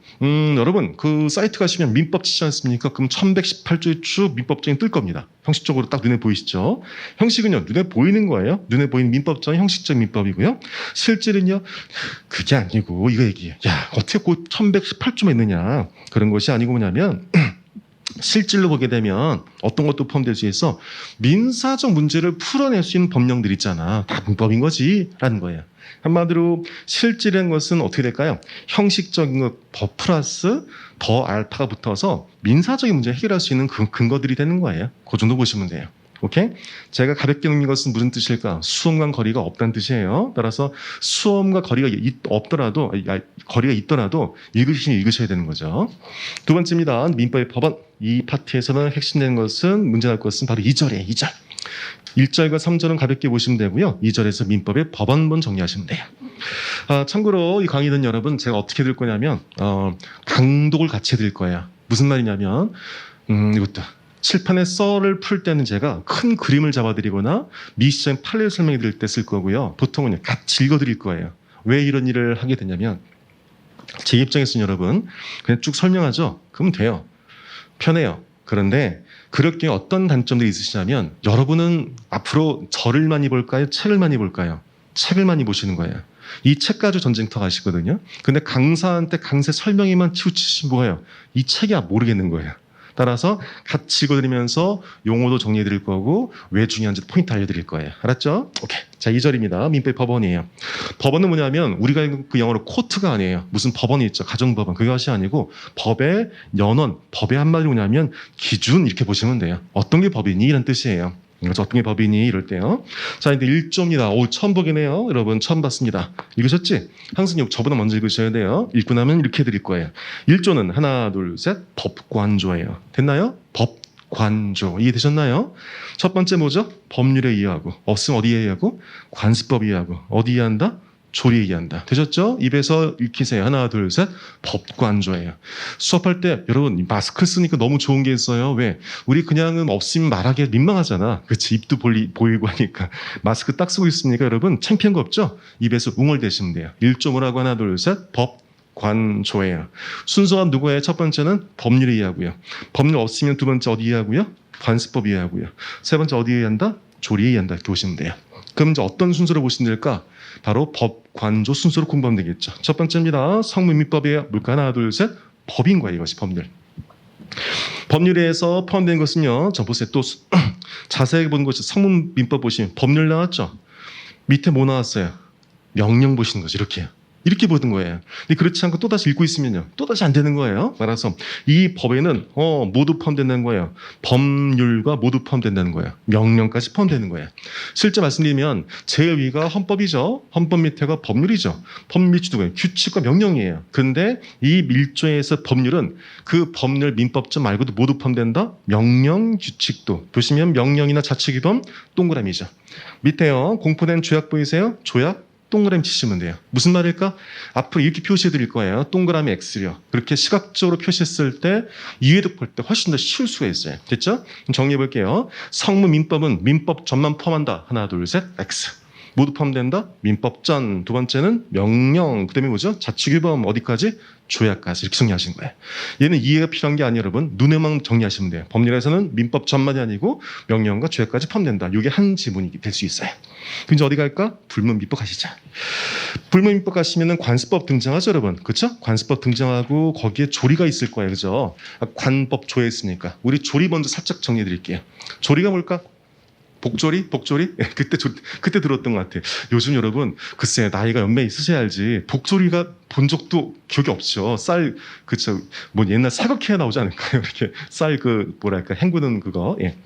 A: 여러분 그 사이트 가시면 민법 치지 않습니까? 그럼 1118조의 쭉 민법정이 뜰 겁니다. 형식적으로 딱 눈에 보이시죠? 형식은요. 눈에 보이는 거예요. 눈에 보이는 민법정이 형식적 민법이고요. 실질은요. 그게 아니고 이거 얘기해요. 야, 어떻게 그 1118조만 있느냐. 그런 것이 아니고 뭐냐면 실질로 보게 되면 어떤 것도 포함될 수 있어 민사적 문제를 풀어낼 수 있는 법령들 있잖아. 다 민법인 거지 라는 거예요. 한마디로 실질이라는 것은 어떻게 될까요? 형식적인 것 더 플러스 더 알파가 붙어서 민사적인 문제를 해결할 수 있는 근거들이 되는 거예요. 그 정도 보시면 돼요. 오케이? 제가 가볍게 읽는 것은 무슨 뜻일까? 수험과 거리가 없다는 뜻이에요. 따라서 수험과 거리가 없더라도, 거리가 있더라도 읽으셔야 되는 거죠. 두 번째입니다. 민법의 법원. 이 파트에서는 핵심되는 것은, 문제 날 것은 바로 2절이에요. 2절. 1절과 3절은 가볍게 보시면 되고요. 2절에서 민법의 법원문 정리하시면 돼요. 참고로 이 강의는 여러분 제가 어떻게 들 거냐면 강독을 같이 해드릴 거예요. 무슨 말이냐면 이것도 칠판에 썰을 풀 때는 제가 큰 그림을 잡아드리거나 미션 판례를 설명해 드릴 때 쓸 거고요. 보통은 같이 읽어드릴 거예요. 왜 이런 일을 하게 되냐면 제 입장에서는 여러분 그냥 쭉 설명하죠. 그러면 돼요. 편해요. 그런데 그렇게 어떤 단점들이 있으시냐면 여러분은 앞으로 저를 많이 볼까요? 책을 많이 볼까요? 책을 많이 보시는 거예요. 이 책 가지고 전쟁터 가시거든요. 근데 강사한테 강세 설명에만 치우치신 거예요. 이 책이 모르겠는 거예요. 따라서 같이 읽어드리면서 용어도 정리해 드릴 거고 왜 중요한지 포인트 알려드릴 거예요. 알았죠? 오케이. 자, 2절입니다. 민법의 법원이에요. 법원은 뭐냐면 우리가 그 영어로 코트가 아니에요. 무슨 법원이 있죠. 가정법원. 그것이 아니고 법의 연원, 법의 한마디로 뭐냐면 기준 이렇게 보시면 돼요. 어떤 게 법이니? 이런 뜻이에요. 그래서 어떤 게 법이니 이럴 때요. 자, 이제 1조입니다. 오, 처음 보기네요. 여러분 처음 봤습니다. 읽으셨지? 항상 저보다 먼저 읽으셔야 돼요. 읽고 나면 이렇게 드릴 거예요. 1조는 하나, 둘, 셋, 법관조예요. 됐나요? 법관조. 이해되셨나요? 첫 번째 뭐죠? 법률에 의하고. 없으면 어디에 의하고? 관습법에 의하고. 어디에 의한다? 조리에 의한다. 되셨죠? 입에서 읽히세요. 하나, 둘, 셋. 법관조예요. 수업할 때 여러분 마스크 쓰니까 너무 좋은 게 있어요. 왜? 우리 그냥은 없으면 말하기 민망하잖아. 그치? 입도 보이고 하니까. 마스크 딱 쓰고 있으니까 여러분 창피한 거 없죠? 입에서 웅얼대시면 돼요. 1조 뭐라고 하나, 둘, 셋. 법관조예요. 순서가 누구예요? 첫 번째는 법률에 의하고요. 법률 없으면 두 번째 어디에 의하고요? 관습법에 의하고요. 세 번째 어디에 의한다? 조리에 의한다. 이렇게 보시면 돼요. 그럼 이제 어떤 순서로 보시면 될까? 바로 법관조 순서로 공부하면 되겠죠. 첫 번째입니다. 성문민법이에요. 뭘까? 하나, 둘, 셋. 법인 거예요. 이것이 법률. 법률에서 포함된 것은요. 저 보세요. 또 자세하게 보는 것이 성문민법 보시면 법률 나왔죠. 밑에 뭐 나왔어요? 명령 보시는 거죠. 이렇게 보는 거예요. 근데 그렇지 않고 또다시 읽고 있으면요. 또다시 안 되는 거예요. 따라서 이 법에는 모두 포함된다는 거예요. 법률과 모두 포함된다는 거예요. 명령까지 포함되는 거예요. 실제 말씀드리면 제일 위가 헌법이죠. 헌법 밑에가 법률이죠. 법률 밑이 누구예요? 규칙과 명령이에요. 근데 이 1조에서 법률은 그 법률 민법점 말고도 모두 포함된다. 명령, 규칙도. 보시면 명령이나 자치규범 동그라미죠. 밑에요. 공포된 조약 보이세요? 조약. 동그라미 치시면 돼요. 무슨 말일까? 앞으로 이렇게 표시해 드릴 거예요. 동그라미 X요. 그렇게 시각적으로 표시했을 때 이해득 볼 때 훨씬 더 쉬울 수가 있어요. 됐죠? 정리해 볼게요. 성문민법은 민법전만 포함한다. 하나, 둘, 셋, X. 모두 포함된다. 민법전. 두 번째는 명령. 그 다음에 뭐죠? 자치규범 어디까지? 조약까지. 이렇게 정리하신 거예요. 얘는 이해가 필요한 게 아니에요, 여러분. 눈에만 정리하시면 돼요. 법률에서는 민법전만이 아니고 명령과 조약까지 포함된다. 이게 한 지문이 될 수 있어요. 그럼 이제 어디 갈까? 불문민법 가시죠. 불문민법 가시면은 관습법 등장하죠, 여러분. 그렇죠? 관습법 등장하고 거기에 조리가 있을 거예요. 그죠? 관법 조회했으니까. 우리 조리 먼저 살짝 정리해 드릴게요. 조리가 뭘까? 복조리? 그때 들었던 것 같아요. 요즘 여러분, 글쎄, 나이가 연배 있으셔야 알지. 복조리가 본 적도 기억이 없죠. 옛날 사극회에 나오지 않을까요? 이렇게 헹구는 그거. 예.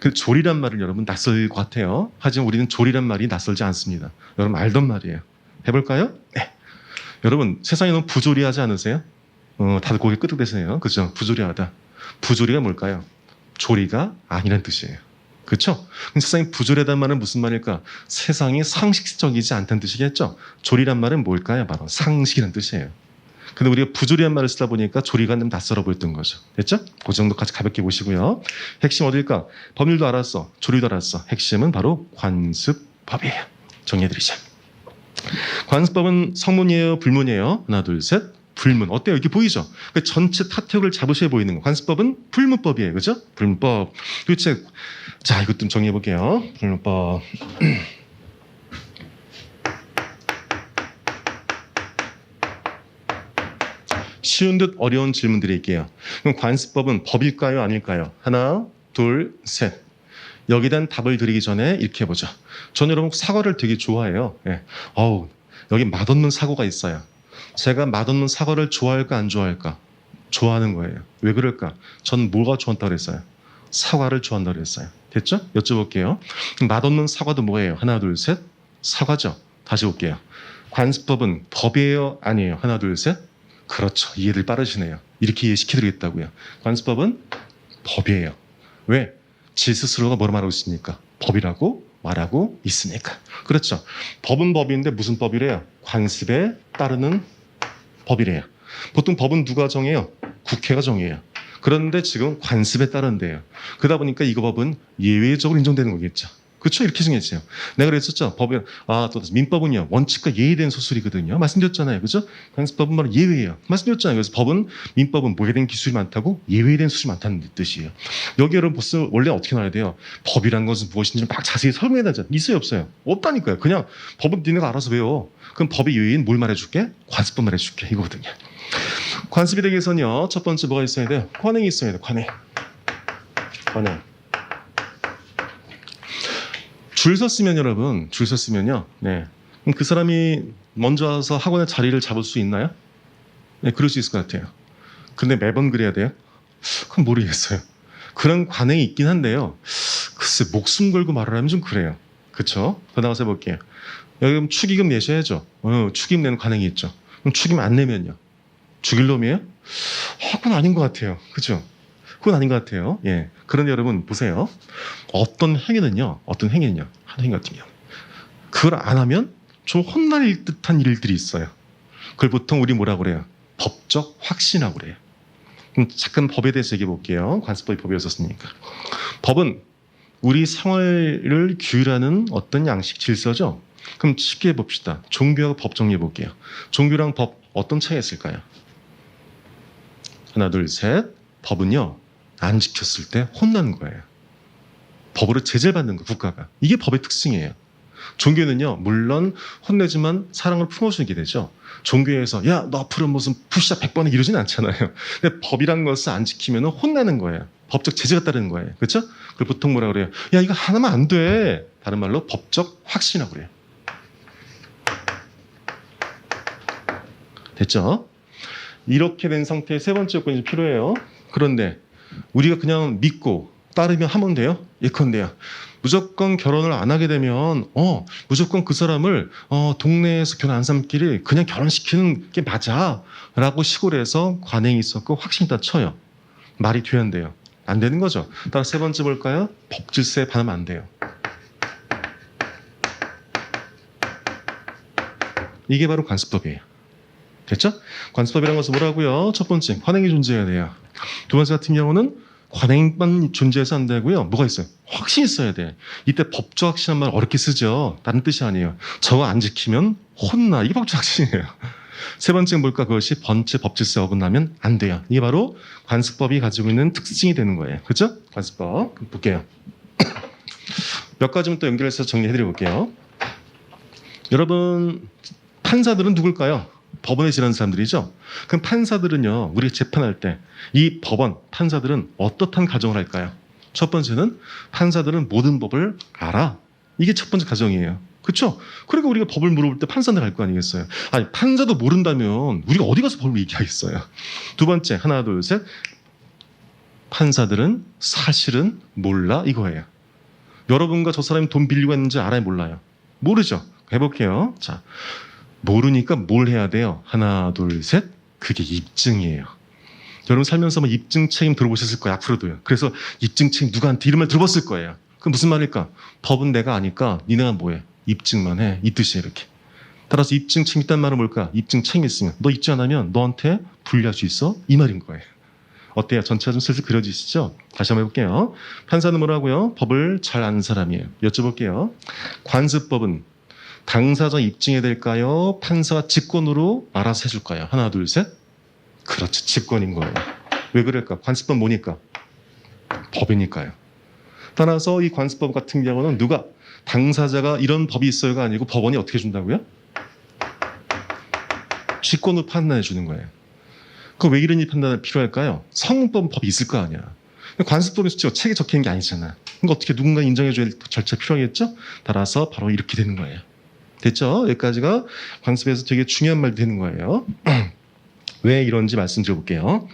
A: 그 조리란 말은 여러분 낯설 것 같아요. 하지만 우리는 조리란 말이 낯설지 않습니다. 여러분 알던 말이에요. 해볼까요? 네. 여러분, 세상이 너무 부조리하지 않으세요? 다들 고개 끄덕대세요. 그죠? 부조리하다. 부조리가 뭘까요? 조리가 아니란 뜻이에요. 그렇죠? 세상이 부조리하다는 말은 무슨 말일까? 세상이 상식적이지 않다는 뜻이겠죠? 조리란 말은 뭘까요? 바로 상식이라는 뜻이에요. 근데 우리가 부조리한 말을 쓰다 보니까 조리가 좀 낯설어 보였던 거죠. 됐죠? 그 정도까지 가볍게 보시고요. 핵심 어딜까? 법률도 알았어. 조리도 알았어. 핵심은 바로 관습법이에요. 정리해드리자. 관습법은 성문이에요? 불문이에요? 하나, 둘, 셋. 불문. 어때요? 이렇게 보이죠? 그 전체 카테고리를 잡으셔야 보이는 거. 관습법은 불문법이에요. 그죠? 불문법. 도대체, 자, 이것 좀 정리해볼게요. 불문법. 쉬운 듯 어려운 질문 드릴게요. 그럼 관습법은 법일까요? 아닐까요? 하나, 둘, 셋. 여기에 대한 답을 드리기 전에 이렇게 해보죠. 저는 여러분 사과를 되게 좋아해요. 예. 여기 맛없는 사과가 있어요. 제가 맛없는 사과를 좋아할까 안 좋아할까? 좋아하는 거예요. 왜 그럴까? 전 뭐가 좋았다고 그랬어요? 사과를 좋아한다고 그랬어요. 됐죠? 여쭤볼게요. 맛없는 사과도 뭐예요? 하나, 둘, 셋. 사과죠. 다시 볼게요. 관습법은 법이에요? 아니에요? 하나, 둘, 셋. 그렇죠. 이해를 빠르시네요. 이렇게 이해시켜드리겠다고요. 관습법은 법이에요. 왜? 지 스스로가 뭐라 말하고 있으니까. 법이라고 말하고 있으니까. 그렇죠. 법은 법인데 무슨 법이래요? 관습에 따르는 법이래요. 보통 법은 누가 정해요? 국회가 정해요. 그런데 지금 관습에 따른대요. 그러다 보니까 이거 법은 예외적으로 인정되는 거겠죠. 그렇죠? 이렇게 정했어요. 내가 그랬었죠. 법은 또 민법은요 원칙과 예의된 소설이거든요. 말씀드렸잖아요. 그죠? 관습법은 바로 예외예요. 말씀드렸잖아요. 그래서 민법은 모해된 기술이 많다고 예외된 소설이 많다는 뜻이에요. 여기 여러분 보스 원래 어떻게 나와야 돼요? 법이란 것은 무엇인지 막 자세히 설명해야 되잖아요. 있어요, 없어요? 없다니까요. 그냥 법은 니네가 알아서 외워. 그럼 법의 예외인 뭘 말해줄게? 관습법 말해줄게. 이거거든요. 관습이 되기 위해서는요. 첫 번째 뭐가 있어야 돼요? 관행이 있어야 돼요. 관행. 줄 섰으면 여러분, 줄 섰으면요. 네. 그럼 그 사람이 먼저 와서 학원에 자리를 잡을 수 있나요? 네, 그럴 수 있을 것 같아요. 근데 매번 그래야 돼요? 그건 모르겠어요. 그런 관행이 있긴 한데요. 글쎄 목숨 걸고 말을 하면 좀 그래요. 그쵸? 더 나가서 해볼게요. 여기 그럼 축의금 내셔야죠. 축의금 내는 관행이 있죠. 그럼 축의금 안 내면요? 죽일 놈이에요? 그건 아닌 것 같아요. 그죠? 그건 아닌 것 같아요. 예. 그런데 여러분 보세요. 어떤 행위는요. 한 행위 같은 경우 그걸 안 하면 좀 혼날 듯한 일들이 있어요. 그걸 보통 우리 뭐라고 그래요? 법적 확신이라고 그래요. 그럼 잠깐 법에 대해서 얘기해 볼게요. 관습법이 법이었었으니까. 법은 우리 생활을 규율하는 어떤 양식 질서죠. 그럼 쉽게 해봅시다. 종교하고 법 정리해 볼게요. 종교랑 법 어떤 차이가 있을까요? 하나 둘 셋. 법은요. 안 지켰을 때 혼나는 거예요. 법으로 제재를 받는 거 국가가. 이게 법의 특징이에요. 종교는요. 물론 혼내지만 사랑을 품어주는 게 되죠. 종교에서 야 너 앞으로 무슨 푸시업 100번을 이러진 않잖아요. 근데 법이란 것을 안 지키면 혼나는 거예요. 법적 제재가 따르는 거예요. 그렇죠? 그걸 보통 뭐라 그래요? 야 이거 하나만 안 돼. 다른 말로 법적 확신이라고 그래요. 됐죠? 이렇게 된 상태의 세 번째 요건이 필요해요. 그런데 우리가 그냥 믿고 따르면 하면 돼요? 예컨대요. 무조건 결혼을 안 하게 되면 무조건 그 사람을 동네에서 결혼 안 삼기를 그냥 결혼시키는 게 맞아 라고 시골에서 관행이 있었고 확신이 다 쳐요. 말이 돼야 안 돼요? 안 되는 거죠. 따라 세 번째 볼까요? 법질서에 반하면 안 돼요. 이게 바로 관습법이에요. 됐죠? 관습법이라는 것은 뭐라고요? 첫 번째, 관행이 존재해야 돼요. 두 번째 같은 경우는 관행만 존재해서 안 되고요. 뭐가 있어요? 확신이 있어야 돼. 이때 법적 확신한 말 어렵게 쓰죠. 다른 뜻이 아니에요. 저거 안 지키면 혼나. 이게 법적 확신이에요. 세 번째는 뭘까? 그것이 번째 법질서에 어긋나면 안 돼요. 이게 바로 관습법이 가지고 있는 특징이 되는 거예요. 그렇죠? 관습법. 볼게요. 몇 가지만 또 연결해서 정리해드려 볼게요. 여러분, 판사들은 누굴까요? 법원에 지내는 사람들이죠. 그럼 판사들은요, 우리가 재판할 때 이 법원, 판사들은 어떻단 가정을 할까요? 첫 번째는 판사들은 모든 법을 알아. 이게 첫 번째 가정이에요. 그렇죠? 그러니까 우리가 법을 물어볼 때 판사한테 갈 거 아니겠어요? 아니, 판사도 모른다면 우리가 어디 가서 법을 얘기하겠어요? 두 번째, 하나, 둘, 셋. 판사들은 사실은 몰라 이거예요. 여러분과 저 사람이 돈 빌리고 했는지 알아요, 몰라요? 모르죠. 해볼게요. 자, 모르니까 뭘 해야 돼요? 하나, 둘, 셋. 그게 입증이에요. 여러분 살면서 뭐 입증 책임 들어보셨을 거예요. 앞으로도요. 그래서 입증 책임 누구한테 이런 말 들어봤을 거예요. 그럼 무슨 말일까? 법은 내가 아니까 니네가 뭐해? 입증만 해. 이 뜻이에요. 이렇게. 따라서 입증 책임 있다는 말은 뭘까? 입증 책임 있으면 너 입증 안 하면 너한테 불리할 수 있어? 이 말인 거예요. 어때요? 전체가 좀 슬슬 그려지시죠? 다시 한번 해볼게요. 판사는 뭐라고요? 법을 잘 아는 사람이에요. 여쭤볼게요. 관습법은 당사자 입증해야 될까요? 판사가 직권으로 알아서 해줄까요? 하나, 둘, 셋. 그렇죠. 직권인 거예요. 왜 그럴까? 관습법 뭐니까? 법이니까요. 따라서 이 관습법 같은 경우는 누가 당사자가 이런 법이 있어요가 아니고 법원이 어떻게 준다고요? 직권으로 판단해 주는 거예요. 그 왜 이런 판단이 필요할까요? 성법 법이 있을 거 아니야. 관습법은 실제 책에 적혀 있는 게 아니잖아. 그러니까 어떻게 누군가 인정해 줘야 절차 필요하겠죠? 따라서 바로 이렇게 되는 거예요. 됐죠? 여기까지가 관습에서 되게 중요한 말이 되는 거예요. 왜 이런지 말씀드려볼게요.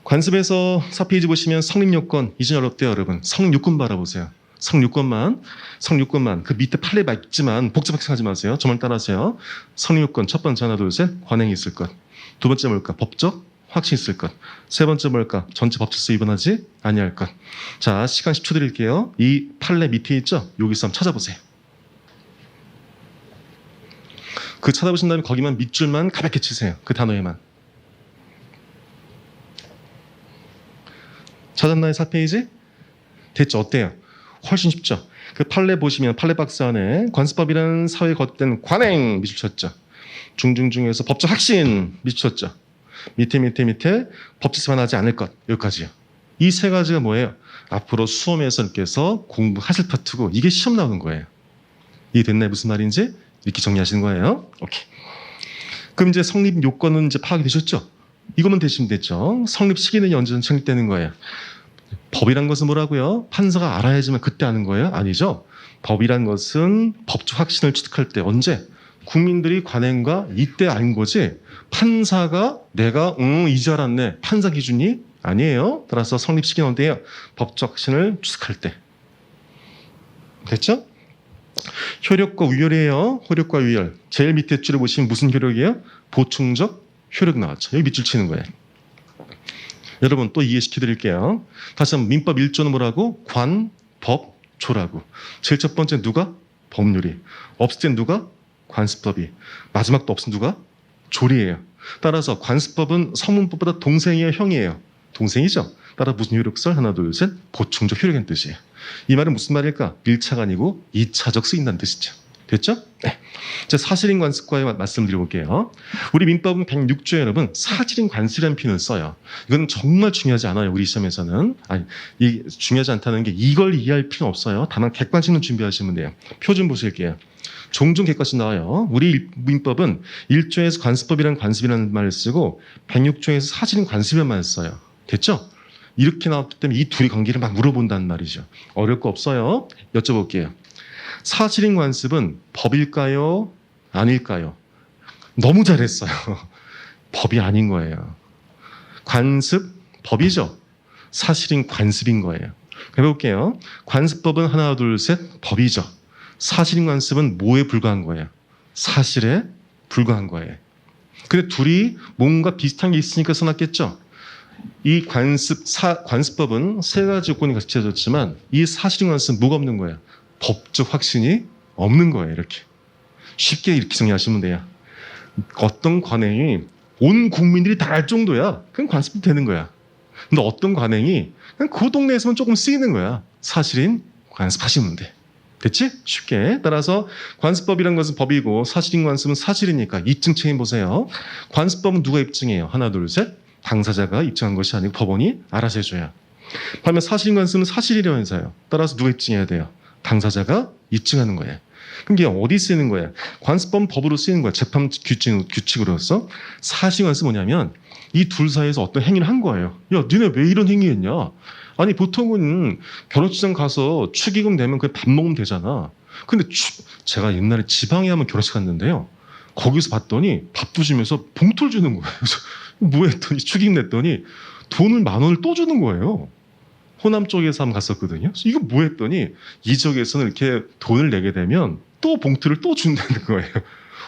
A: 관습에서 4페이지 보시면 성립요건, 이전 어렵대요, 여러분. 성립요건 바라보세요. 성립요건만 그 밑에 판례 맞지만 복잡하게 생각하지 마세요. 저만 따라하세요. 성립요건 첫 번째 하나 둘 셋 관행이 있을 것. 두 번째 뭘까? 법적 확신이 있을 것. 세 번째 뭘까? 전체 법질서 위반하지 아니할 것. 자, 시간 10초 드릴게요. 이 판례 밑에 있죠? 여기서 한번 찾아보세요. 그 찾아보신 다음에 거기만 밑줄만 가볍게 치세요. 그 단어에만. 찾았나요? 4페이지? 됐죠? 어때요? 훨씬 쉽죠? 그 판례 보시면 판례 박스 안에 관습법이라는 사회에 겉된 관행 밑줄 쳤죠. 중에서 법적 확신 밑줄 쳤죠. 밑에 법질서 위반하지 않을 것. 여기까지요. 이 세 가지가 뭐예요? 앞으로 수험에서 이렇게서 공부하실 파트고 이게 시험 나오는 거예요. 이해됐나요? 무슨 말인지? 이렇게 정리하시는 거예요. 오케이. 그럼 이제 성립 요건은 이제 파악이 되셨죠? 이것만 되시면 됐죠. 성립 시기는 언제든 성립되는 거예요. 법이란 것은 뭐라고요? 판사가 알아야지만 그때 아는 거예요? 아니죠. 법이란 것은 법적 확신을 취득할 때 언제? 국민들이 관행과 이때 아는 거지. 판사가 내가 이제 알았네. 판사 기준이 아니에요. 따라서 성립 시기는 언제예요? 법적 확신을 취득할 때. 됐죠? 효력과 우열이에요. 효력과 우열. 제일 밑에 줄에 보시면 무슨 효력이에요? 보충적 효력 나왔죠. 여기 밑줄 치는 거예요. 여러분 또 이해시켜 드릴게요. 다시 한번 민법 1조는 뭐라고? 관, 법, 조라고. 제일 첫 번째 누가? 법률이. 없을 땐 누가? 관습법이. 마지막도 없으면 누가? 조리예요. 따라서 관습법은 성문법보다 동생이에요, 형이에요? 동생이죠. 따라 무슨 효력설? 하나, 둘, 셋. 보충적 효력인 뜻이에요. 이 말은 무슨 말일까? 1차가 아니고 2차적 쓰인다는 뜻이죠. 됐죠? 네. 자, 사실인 관습과의 말씀드려볼게요. 우리 민법은 106조에 여러분 사실인 관습이라는 표현을 써요. 이건 정말 중요하지 않아요. 우리 시험에서는. 아니, 중요하지 않다는 게 이걸 이해할 필요는 없어요. 다만 객관식만 준비하시면 돼요. 표 좀 보실게요. 종종 객관식 나와요. 우리 민법은 1조에서 관습법이라는 관습이라는 말을 쓰고 106조에서 사실인 관습이라는 말을 써요. 됐죠? 이렇게 나왔기 때문에 이 둘이 관계를 막 물어본다는 말이죠. 어려울 거 없어요. 여쭤볼게요. 사실인 관습은 법일까요? 아닐까요? 너무 잘했어요. 법이 아닌 거예요. 관습, 법이죠. 사실인 관습인 거예요. 해볼게요. 관습법은 하나, 둘, 셋, 법이죠. 사실인 관습은 뭐에 불과한 거예요? 사실에 불과한 거예요. 근데 둘이 뭔가 비슷한 게 있으니까 써놨겠죠? 이 관습법은 세 가지 요건이 같이 해졌지만 이 사실인 관습은 뭐가 없는 거예요? 법적 확신이 없는 거예요. 이렇게 쉽게 이렇게 정리하시면 돼요. 어떤 관행이 온 국민들이 다 알 정도야. 그럼 관습이 되는 거야. 근데 어떤 관행이 그냥 그 동네에서만 조금 쓰이는 거야. 사실인 관습하시면 돼. 됐지? 쉽게. 따라서 관습법이라는 것은 법이고 사실인 관습은 사실이니까 입증 책임 보세요. 관습법은 누가 입증해요? 하나, 둘, 셋. 당사자가 입증한 것이 아니고 법원이 알아서 해줘야. 반면 사실인 관습은 사실이라면서요. 따라서 누가 입증해야 돼요? 당사자가 입증하는 거예요. 그럼 이게 어디 쓰이는 거예요? 관습법은 법으로 쓰이는 거예요. 재판 규칙으로서. 사실인 관습은 뭐냐면 이 둘 사이에서 어떤 행위를 한 거예요. 야, 니네 왜 이런 행위했냐? 아니 보통은 결혼식장 가서 축의금 내면 그냥 밥 먹으면 되잖아. 근데 제가 옛날에 지방에 한번 결혼식 갔는데요. 거기서 봤더니 밥도 주면서 봉투를 주는 거예요. 그래서 뭐 했더니 축의금 냈더니 돈을 10,000원을 또 주는 거예요. 호남 쪽에서 한번 갔었거든요. 이거 뭐 했더니 이 지역에서는 이렇게 돈을 내게 되면 또 봉투를 또 준다는 거예요.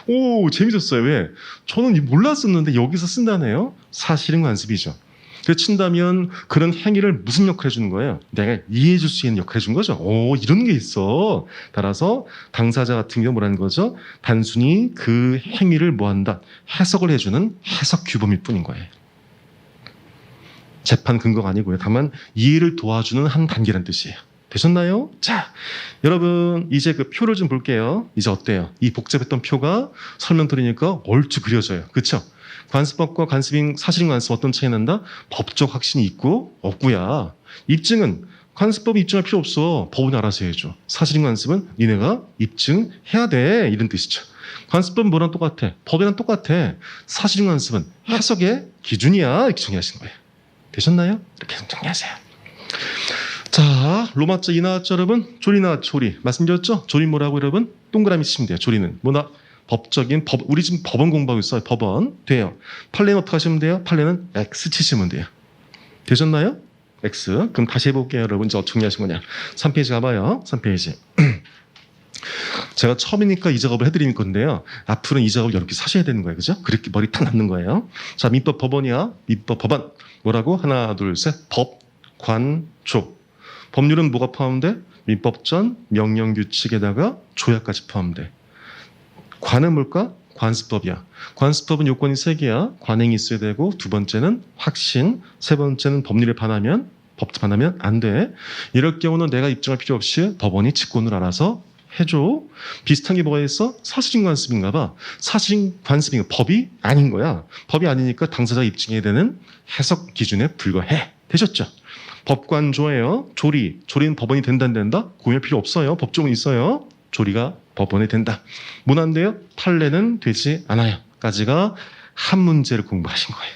A: 오, 재밌었어요. 왜? 저는 몰랐었는데 여기서 쓴다네요. 사실은 관습이죠. 그래서 친다면 그런 행위를 무슨 역할을 해주는 거예요? 내가 이해해 줄 수 있는 역할을 해준 거죠. 오, 이런 게 있어. 따라서 당사자 같은 경우 뭐라는 거죠? 단순히 그 행위를 뭐한다? 해석을 해주는 해석 규범일 뿐인 거예요. 재판 근거가 아니고요. 다만 이해를 도와주는 한 단계라는 뜻이에요. 되셨나요? 자, 여러분 이제 그 표를 좀 볼게요. 이제 어때요? 이 복잡했던 표가 설명 드리니까 얼추 그려져요. 그렇죠? 관습법과 관습인 사실인 관습 어떤 차이 난다? 법적 확신이 있고 없고야. 입증은 관습법이 입증할 필요 없어. 법원이 알아서 해줘. 사실인 관습은 니네가 입증해야 돼. 이런 뜻이죠. 관습법은 뭐랑 똑같아? 법이랑 똑같아. 사실인 관습은 해석의 기준이야. 이렇게 정의하시는 거예요. 되셨나요? 이렇게 정리하세요. 자, 로마자 이 나왔죠, 여러분? 조리 나왔죠, 조리. 말씀드렸죠? 조리 뭐라고, 여러분? 동그라미 치면 돼요. 조리는 뭐나? 법적인 법. 우리 지금 법원 공부하고 있어요. 법원 돼요. 판례는 어떻게 하시면 돼요? 판례는 X 치시면 돼요. 되셨나요? X. 그럼 다시 해볼게요, 여러분. 이제 어떻게 정리하신 거냐? 3페이지 가봐요. 3페이지. 제가 처음이니까 이 작업을 해드리는 건데요. 앞으로는 이 작업을 이렇게 사셔야 되는 거예요. 그죠? 그렇게 머리 탁 남는 거예요. 자, 민법 법원이야. 민법 법원. 뭐라고? 하나, 둘, 셋. 법, 관, 조. 법률은 뭐가 포함돼? 민법전, 명령규칙에다가 조약까지 포함돼. 관은 뭘까? 관습법이야. 관습법은 요건이 3개야. 관행이 있어야 되고, 두 번째는 확신, 세 번째는 법률에 반하면, 법에 반하면 안 돼. 이럴 경우는 내가 입증할 필요 없이 법원이 직권을 알아서 해줘. 비슷한 게 뭐가 있어? 사실인 관습인가 봐. 사실인 관습인가 법이 아닌 거야. 법이 아니니까 당사자가 입증해야 되는 해석 기준에 불과해. 되셨죠? 법관조예요. 조리. 조리는 법원이 된다 안 된다? 고민할 필요 없어요. 법조문 있어요. 조리가 법원에 된다. 문 안 돼요? 판례는 되지 않아요. 까지가 한 문제를 공부하신 거예요.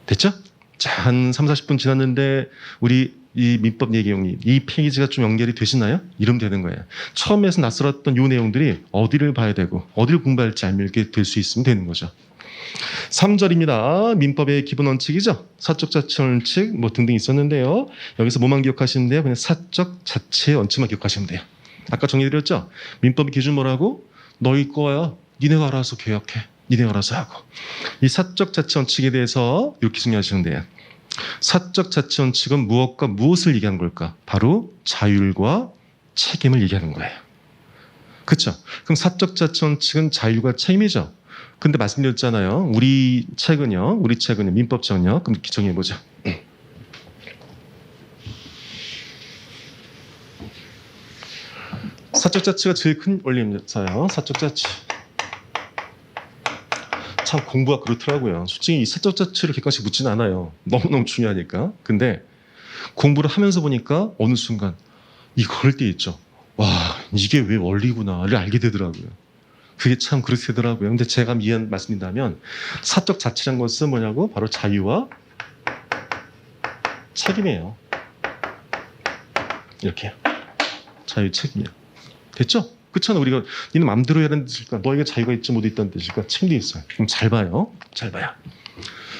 A: 됐죠? 자, 한 3, 40분 지났는데 우리 이 민법 얘기용이 이 페이지가 좀 연결이 되시나요? 이러면 되는 거예요. 처음에서 낯설었던 이 내용들이 어디를 봐야 되고 어디를 공부할지 알면 이렇게 될 수 있으면 되는 거죠. 3절입니다. 민법의 기본 원칙이죠. 사적 자치 원칙 뭐 등등 있었는데요. 여기서 뭐만 기억하시면 돼요? 그냥 사적 자치의 원칙만 기억하시면 돼요. 아까 정리드렸죠? 민법 기준 뭐라고? 너희 거야. 니네가 알아서 계약해. 니네가 알아서 하고. 이 사적 자치 원칙에 대해서 이렇게 정리하시면 돼요. 사적 자치 원칙은 무엇과 무엇을 얘기하는 걸까? 바로 자율과 책임을 얘기하는 거예요. 그렇죠? 그럼 사적 자치 원칙은 자율과 책임이죠. 근데 말씀드렸잖아요. 우리 책은요. 민법책은요. 그럼 이렇게 정리해보죠. 사적 자치가 제일 큰 원리입니다요. 사적 자치. 참 공부가 그렇더라고요. 솔직히 이 사적 자치를 객관식 묻지는 않아요. 너무너무 중요하니까. 근데 공부를 하면서 보니까 어느 순간 이걸 때 있죠. 와, 이게 왜 원리구나를 알게 되더라고요. 그게 참 그렇게 되더라고요. 근데 제가 미안 말씀드린다면 사적 자치란 것은 뭐냐고? 바로 자유와 책임이에요. 이렇게요. 자유, 책임이요. 됐죠? 그렇잖아. 우리가 니는 마음대로 해야 하는 뜻일까? 너에게 자유가 있지 못 있다는 뜻일까? 책임도 있어요. 그럼 잘 봐요. 잘 봐요.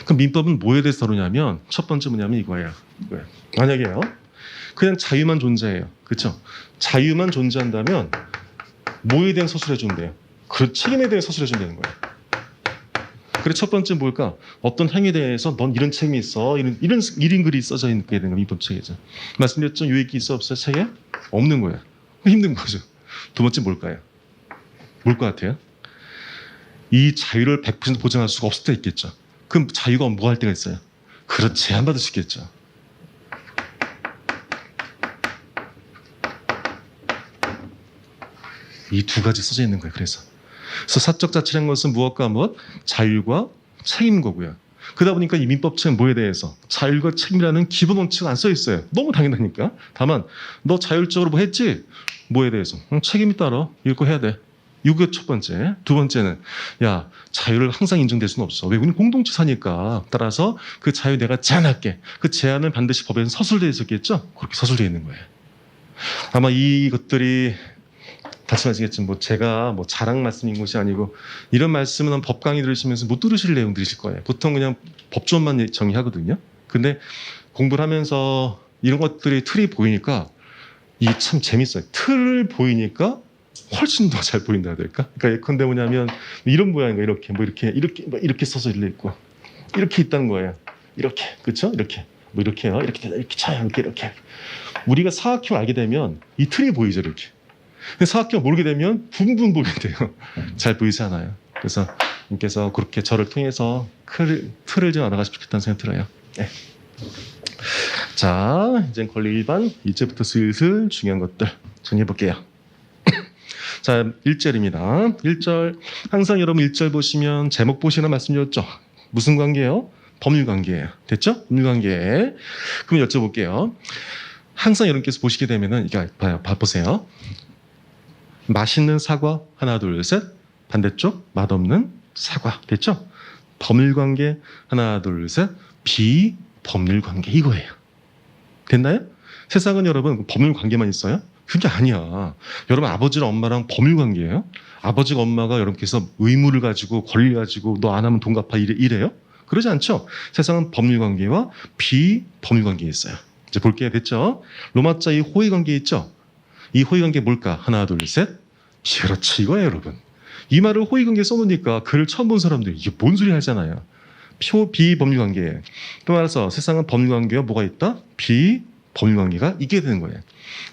A: 그럼 민법은 뭐에 대해서 다루냐면 첫 번째 뭐냐면 이거예요. 만약에요. 그냥 자유만 존재해요. 그렇죠? 자유만 존재한다면 뭐에 대한 서술해 주면 돼요? 그 책임에 대해 서술해 주면 되는 거예요. 그래 첫 번째 뭘까? 어떤 행위에 대해서 넌 이런 책임이 있어. 이런 글이 써져 있게 되는 거 민법책이죠. 말씀드렸죠? 유익이 있어 없어요? 책에? 없는 거예요. 힘든 거죠. 두 번째 뭘까요? 뭘 것 같아요? 이 자유를 100% 보장할 수가 없을 때 있겠죠. 그럼 자유가 뭐 할 때가 있어요? 그렇지, 제한받을 수 있겠죠. 이 두 가지 써져 있는 거예요. 그래서 사적 자치라는 것은 무엇과 무엇? 자율과 책임인 거고요. 그러다 보니까 이 민법책은 뭐에 대해서? 자율과 책임이라는 기본 원칙은 안 써 있어요. 너무 당연하니까. 다만 너 자율적으로 뭐 했지? 뭐에 대해서? 책임이 따라 이거 해야 돼. 이게 첫 번째. 두 번째는 야 자유를 항상 인정될 수는 없어. 왜? 우리는 공동체 사니까. 따라서 그 자유 내가 제한할게. 그 제한은 반드시 법에는 서술되어 있었겠죠? 그렇게 서술되어 있는 거예요. 아마 이것들이 다시 말씀드리겠지만 제가 자랑 말씀인 것이 아니고 이런 말씀은 법 강의 들으시면서 못 들으실 내용들이실 거예요. 보통 그냥 법조문만 정의하거든요. 근데 공부를 하면서 이런 것들이 틀이 보이니까 이게 참 재밌어요. 틀을 보이니까 훨씬 더 잘 보인다 해야 될까? 그러니까 예컨대 뭐냐면 이런 모양인 거예요. 이렇게 써서 있고 이렇게 있다는 거예요. 이렇게 그렇죠? 이렇게요. 이렇게 차요. 이렇게 우리가 사학형 알게 되면 이 틀이 보이죠. 이렇게. 근데 사학형 모르게 되면 붕붕 보게 돼요. 잘 보이지 않아요. 그래서 님께서 그렇게 저를 통해서 틀을 좀 알아가시면 좋겠다는 생각이 들어요. 네. 자, 이제 권리 위반 이제부터 슬슬 중요한 것들 정리해 볼게요. 자, 1절입니다. 1절 항상 여러분 1절 보시면 제목 보시나 말씀드렸죠. 무슨 관계예요? 법률 관계예요. 됐죠? 법률 관계. 그럼 여쭤볼게요. 항상 여러분께서 보시게 되면은 이게 보세요. 맛있는 사과 하나 둘 셋. 반대쪽 맛없는 사과. 됐죠? 법률 관계 하나 둘 셋. 비법률 관계 이거예요. 됐나요? 세상은 여러분 법률 관계만 있어요? 그게 아니야. 여러분 아버지랑 엄마랑 법률 관계예요? 아버지가 엄마가 여러분께서 의무를 가지고 권리 가지고 너 안 하면 돈 갚아 이래요? 그러지 않죠. 세상은 법률 관계와 비법률 관계 있어요. 이제 볼게요. 됐죠? 로마자 이 호의 관계 있죠? 이 호의 관계 뭘까? 하나 둘 셋. 그렇지 이거예요 여러분. 이 말을 호의 관계 써놓으니까 글을 처음 본 사람들이 이게 뭔 소리 하잖아요. 비법률 관계. 또 말해서 세상은 법률 관계와 뭐가 있다? 비법률 관계가 있게 되는 거예요.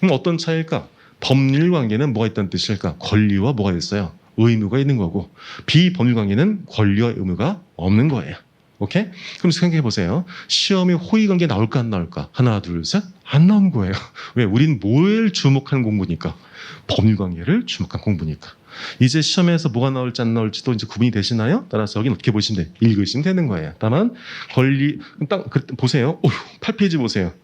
A: 그럼 어떤 차이일까? 법률 관계는 뭐가 있다는 뜻일까? 권리와 뭐가 있어요? 의무가 있는 거고 비법률 관계는 권리와 의무가 없는 거예요. 오케이? 그럼 생각해 보세요. 시험에 호의 관계 나올까 안 나올까? 하나 둘 셋. 안 나오는 거예요. 왜? 우린 뭘 주목하는 공부니까? 법률 관계를 주목한 공부니까. 이제 시험에서 뭐가 나올지 안 나올지도 이제 구분이 되시나요? 따라서 여기는 어떻게 보시면 돼? 읽으시면 되는 거예요. 다만 권리 딱 보세요. 8페이지 보세요.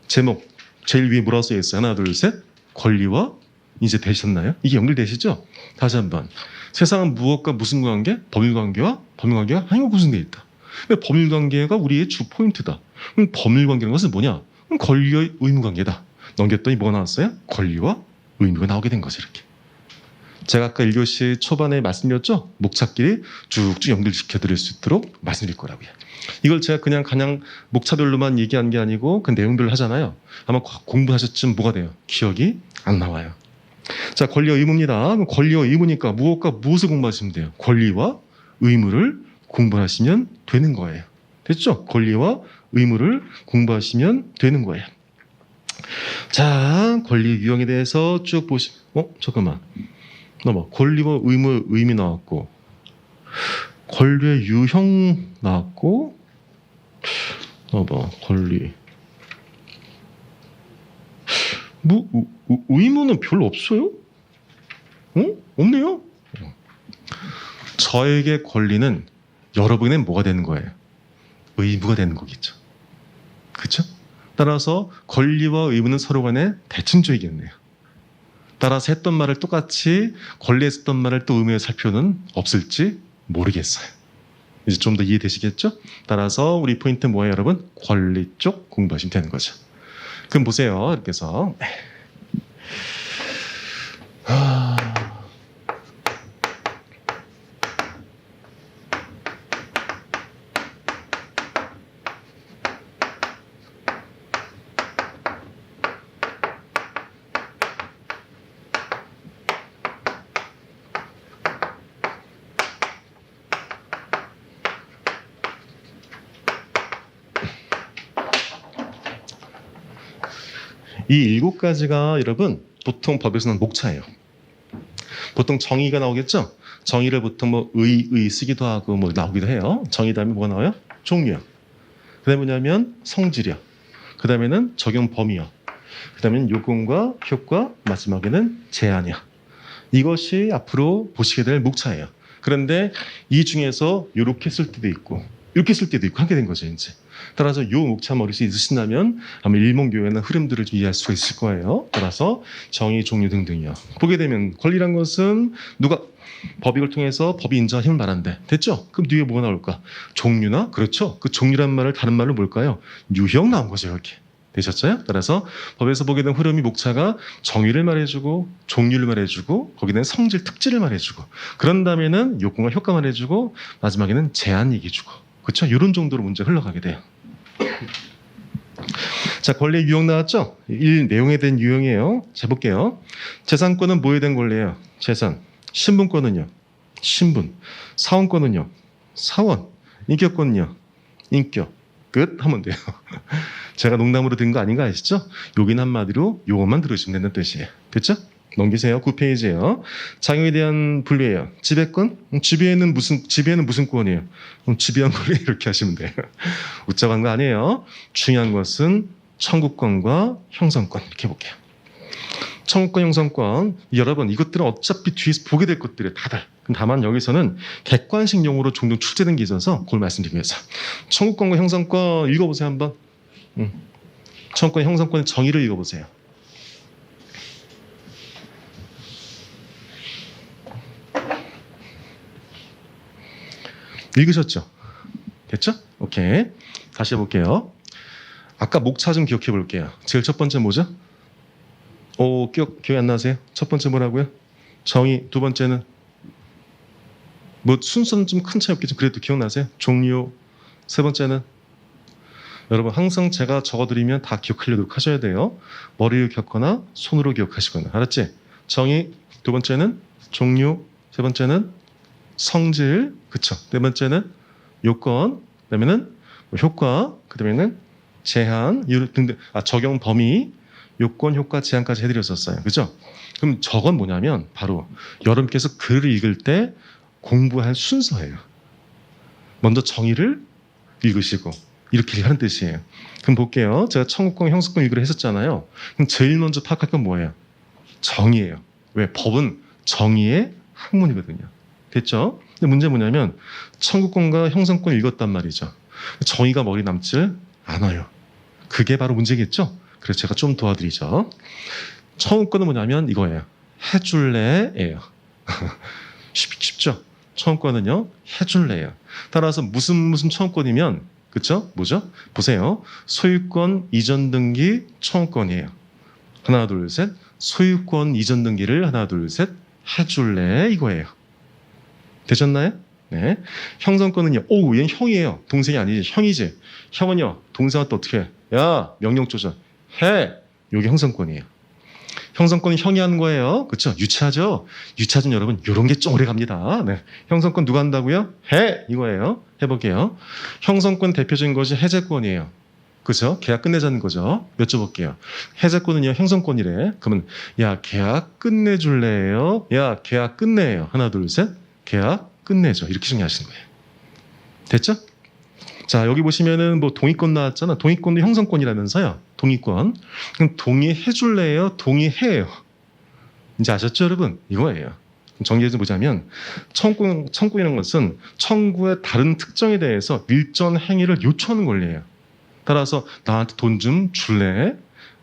A: 제목 제일 위에 뭐라고 써 있어요? 하나 둘 셋. 권리와 이제 되셨나요? 이게 연결되시죠? 다시 한번. 세상은 무엇과 무슨 관계? 법률 관계와 법률 관계가 한국 구성되어 있다. 법률 관계가 우리의 주 포인트다. 그럼 법률 관계라는 것은 뭐냐? 권리와 의무 관계다. 넘겼더니 뭐가 나왔어요? 권리와 의무가 나오게 된 거죠. 이렇게. 제가 아까 1교시 초반에 말씀드렸죠? 목차끼리 쭉쭉 연결시켜 드릴 수 있도록 말씀드릴 거라고요. 이걸 제가 그냥 목차별로만 얘기한 게 아니고 그 내용들을 하잖아요. 아마 공부하셨지만 뭐가 돼요? 기억이 안 나와요. 자, 권리와 의무입니다. 그럼 권리와 의무니까 무엇과 무엇을 공부하시면 돼요? 권리와 의무를 공부하시면 되는 거예요. 됐죠? 권리와 의무를 공부하시면 되는 거예요. 자, 권리 유형에 대해서 쭉 잠깐만. 권리와 의무의 의미 나왔고, 권리의 유형 나왔고, 권리. 의무는 별로 없어요? 없네요? 저에게 권리는 여러분의 뭐가 되는 거예요? 의무가 되는 거겠죠. 그렇죠? 따라서 권리와 의무는 서로 간에 대칭적이겠네요. 따라서 했던 말을 똑같이 권리에서 했던 말을 또 의무에 살 필요는 없을지 모르겠어요. 이제 좀 더 이해되시겠죠? 따라서 우리 포인트 뭐예요, 여러분? 권리 쪽 공부하시면 되는 거죠. 그럼 보세요. 이렇게 해서 이 7가지가 여러분 보통 법에서는 목차예요. 보통 정의가 나오겠죠? 정의를 보통 의 쓰기도 하고 나오기도 해요. 정의 다음에 뭐가 나와요? 종류요. 그 다음에 뭐냐면 성질이요. 그 다음에는 적용 범위요. 그 다음에는 요건과 효과, 마지막에는 제한이요. 이것이 앞으로 보시게 될 목차예요. 그런데 이 중에서 이렇게 쓸 때도 있고 이렇게 쓸 때도 있고 하게 된 거죠, 이제. 따라서 이 목차 머릿속에 있으신다면 아마 일목요연한 흐름들을 좀 이해할 수가 있을 거예요. 따라서 정의, 종류 등등이요. 보게 되면 권리란 것은 누가 법익을 통해서 법이 인정한 힘을 말한대. 됐죠? 그럼 뒤에 뭐가 나올까? 종류나, 그렇죠? 그 종류란 말을 다른 말로 뭘까요? 유형 나온 거죠, 이렇게. 되셨어요? 따라서 법에서 보게 된 흐름이 목차가 정의를 말해주고 종류를 말해주고 거기는 성질 특질을 말해주고 그런 다음에는 요건과 효과 말해주고 마지막에는 제한 얘기해주고 그렇죠? 이런 정도로 문제가 흘러가게 돼요. 자, 권리 유형 나왔죠? 내용에 대한 유형이에요. 자, 볼게요. 재산권은 뭐에 대한 권리예요? 재산. 신분권은요? 신분. 사원권은요? 사원. 인격권은요? 인격. 끝 하면 돼요. 제가 농담으로 든 거 아닌 거 아시죠? 여긴 한마디로 요것만 들으시면 된다는 뜻이에요. 됐죠? 넘기세요. 9페이지예요. 장애에 대한 분류예요. 지배권? 지배에는 무슨 권이에요? 지배한 권리 이렇게 하시면 돼요. 웃자고 한 거 아니에요. 중요한 것은 청구권과 형성권 이렇게 볼게요. 청구권, 형성권 여러분 이것들은 어차피 뒤에서 보게 될 것들이에요. 다들. 다만 여기서는 객관식 용어로 종종 출제된 게 있어서 그걸 말씀드리기 위해서 청구권과 형성권 읽어보세요 한번. 청구권, 형성권의 정의를 읽어보세요. 읽으셨죠? 됐죠? 오케이. 다시 해볼게요. 아까 목차 좀 기억해 볼게요. 제일 첫 번째 뭐죠? 기억이 안 나세요? 첫 번째 뭐라고요? 정의. 두 번째는 순서는 좀 큰 차이 없겠지만 그래도 기억나세요? 종료. 세 번째는 여러분 항상 제가 적어드리면 다 기억하려고 하셔야 돼요. 머리로 기억하거나 손으로 기억하시거나. 알았지? 정의. 두 번째는 종류. 세 번째는 성질. 그쵸? 네 번째는 요건. 그 다음에는 효과. 그 다음에는 제한. 등등. 적용 범위. 요건, 효과, 제한까지 해드렸었어요. 그죠? 그럼 저건 뭐냐면 바로 여러분께서 글을 읽을 때 공부할 순서예요. 먼저 정의를 읽으시고 이렇게 하는 뜻이에요. 그럼 볼게요. 제가 청구권, 형성권 읽으려 했었잖아요. 그럼 제일 먼저 파악할 건 뭐예요? 정의예요. 왜? 법은 정의의 학문이거든요. 됐죠? 근데 문제는 뭐냐면 청구권과 형성권 읽었단 말이죠. 정의가 머리 남질 않아요. 그게 바로 문제겠죠? 그래서 제가 좀 도와드리죠. 청구권은 뭐냐면 이거예요. 해줄래예요. 쉽죠? 청구권은요. 해줄래예요. 따라서 무슨 청구권이면 그렇죠? 뭐죠? 보세요. 소유권 이전 등기 청구권이에요. 하나 둘 셋. 소유권 이전 등기를 하나 둘 셋 해줄래 이거예요. 되셨나요? 네. 형성권은요. 얘는 형이에요. 동생이 아니지. 형이지. 형은요. 동생한테 어떻게 해? 야 명령 조절 해. 이게 형성권이에요. 형성권은 형이 하는 거예요. 그렇죠? 유치하죠? 유치하죠, 여러분. 이런 게 좀 오래 갑니다. 네. 형성권 누가 한다고요? 해! 이거예요. 해볼게요. 형성권 대표적인 것이 해제권이에요. 그죠? 계약 끝내자는 거죠. 여쭤볼게요. 해제권은요, 형성권이래. 그러면, 야, 계약 끝내줄래요? 야, 계약 끝내요. 하나, 둘, 셋. 계약 끝내죠. 이렇게 정리하시는 거예요. 됐죠? 자, 여기 보시면은 뭐 동의권 나왔잖아. 동의권도 형성권이라면서요. 동의권. 그럼 동의해줄래요? 동의해요. 이제 아셨죠, 여러분? 이거예요. 정리해서 보자면 청구이라는 것은 청구의 다른 특정에 대해서 일정 행위를 요청하는 권리예요. 따라서 나한테 돈 좀 줄래?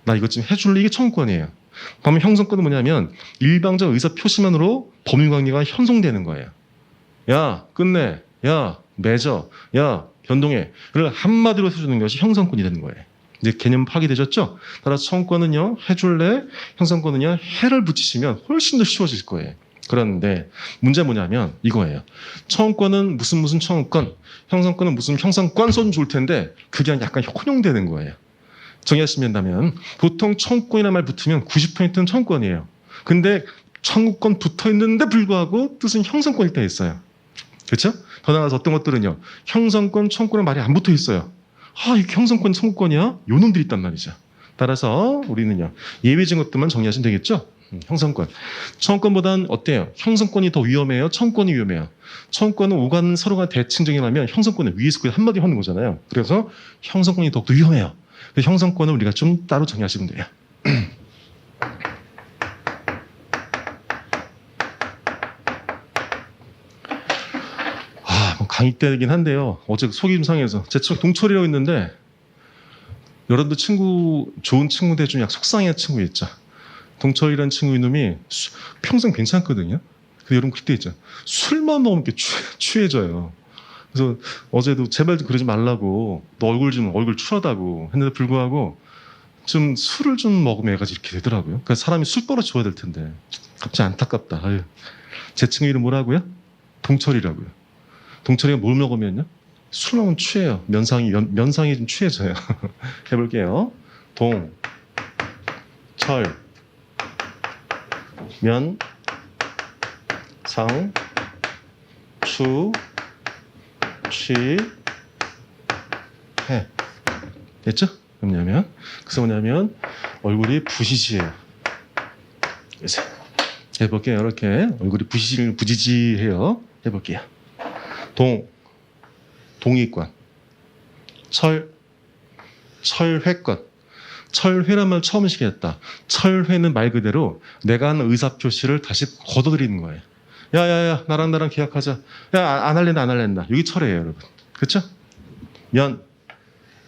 A: 나 이것 좀 해줄래? 이게 청구권이에요. 그러면 형성권은 뭐냐면 일방적 의사 표시만으로 법률관계가 형성되는 거예요. 야, 끝내. 야, 맺어. 야, 변동해.를 한마디로 해주는 것이 형성권이 되는 거예요. 이제 개념 파악되셨죠? 따라서 청구권은요, 해줄래? 형성권은요, 해를 붙이시면 훨씬 더 쉬워질 거예요. 그런데 문제는 뭐냐면 이거예요. 청구권은 무슨 청구권, 형성권은 무슨 형성권 써주면 좋을 텐데 그게 약간 혼용되는 거예요. 정의하시면 된다면 보통 청구권이라는 말 붙으면 90%는 청구권이에요. 근데 청구권 붙어 있는데 불구하고 뜻은 형성권일 때 있어요. 그렇죠? 더 나아가서 어떤 것들은요, 형성권, 청구권은 말이 안 붙어 있어요. 아, 이게 형성권, 청구권이야? 요 놈들이 있단 말이죠. 따라서 우리는요, 예외적인 것들만 정리하시면 되겠죠? 형성권. 청구권보다는 어때요? 형성권이 더 위험해요? 청구권이 위험해요? 청구권은 오간 서로가 대칭 정의하면 형성권은 위에서 그냥 한마디 하는 거잖아요. 그래서 형성권이 더욱더 위험해요. 그래서 형성권은 우리가 좀 따로 정의하시면 돼요. 강의 때이긴 한데요. 어제 속이 좀 상해서 제 친구 동철이라고 있는데 여러분들 친구 좋은 친구들 중에 속상해하는 친구 있죠. 동철이라는 친구 이놈이 평생 괜찮거든요. 근데 여러분 그때 있죠. 술만 먹으면 이렇게 취해져요. 그래서 어제도 제발 좀 그러지 말라고 너 얼굴 추하다고 했는데 불구하고 좀 술을 좀 먹으면 애가 이렇게 되더라고요. 그러니까 사람이 술 버릇 줘야 될 텐데 갑자기 안타깝다. 아유. 제 친구 이름 뭐라고요? 동철이라고요. 동철이가 뭘 먹으면요? 술 먹으면 취해요. 면상이 좀 취해져요. 해볼게요. 동, 철, 면, 상, 추, 취, 해. 됐죠? 그래서 뭐냐면 얼굴이 부시시해요. 그래서 해볼게요. 이렇게 얼굴이 부지지해요. 해볼게요. 동의권, 철회권. 철회란 말 처음 시켰다. 철회는 말 그대로 내가 하는 의사표시를 다시 걷어들이는 거예요. 야야야, 나랑 계약하자. 야, 안 할랜다. 여기 철회예요, 여러분. 그렇죠?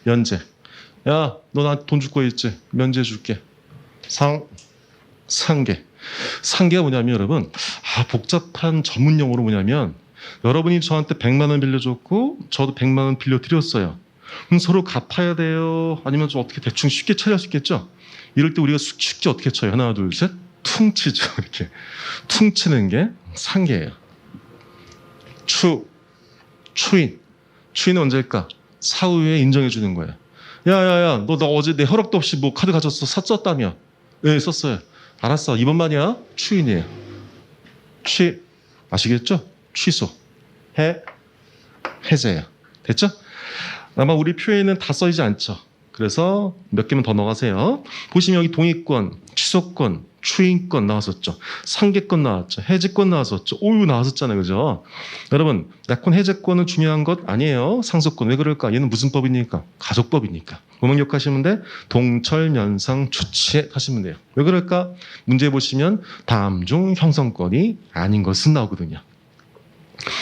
A: 면제. 야, 너 나한테 돈 줄 거 있지? 면제 줄게. 상계. 상계가 뭐냐면 여러분, 복잡한 전문 용어로 뭐냐면 여러분이 저한테 100만 원 빌려줬고 저도 100만 원 빌려드렸어요. 그럼 서로 갚아야 돼요? 아니면 좀 어떻게 대충 쉽게 처리할 수 있겠죠? 이럴 때 우리가 쉽게 어떻게 쳐요? 하나, 둘, 셋. 퉁치죠. 이렇게. 퉁치는 게 상계예요. 추인. 추인은 언제일까? 사후에 인정해 주는 거예요. 야야야, 너 나 어제 내 허락도 없이 뭐 카드 가졌어? 썼다며? 네, 썼어요. 알았어. 이번만이야. 추인이에요. 아시겠죠? 취소. 해제예요. 됐죠? 아마 우리 표에는 다 써있지 않죠. 그래서 몇 개만 더 넣어가세요. 보시면 여기 동의권, 취소권, 추인권 나왔었죠. 상계권 나왔죠. 해제권 나왔었죠. 오유 나왔었잖아요. 그죠? 여러분, 약혼 해제권은 중요한 것 아니에요. 상속권. 왜 그럴까? 얘는 무슨 법이니까? 가족법이니까. 뭐만 기억하시면 돼? 동철, 면상, 추치해 하시면 돼요. 왜 그럴까? 문제 보시면 다음 중 형성권이 아닌 것은 나오거든요.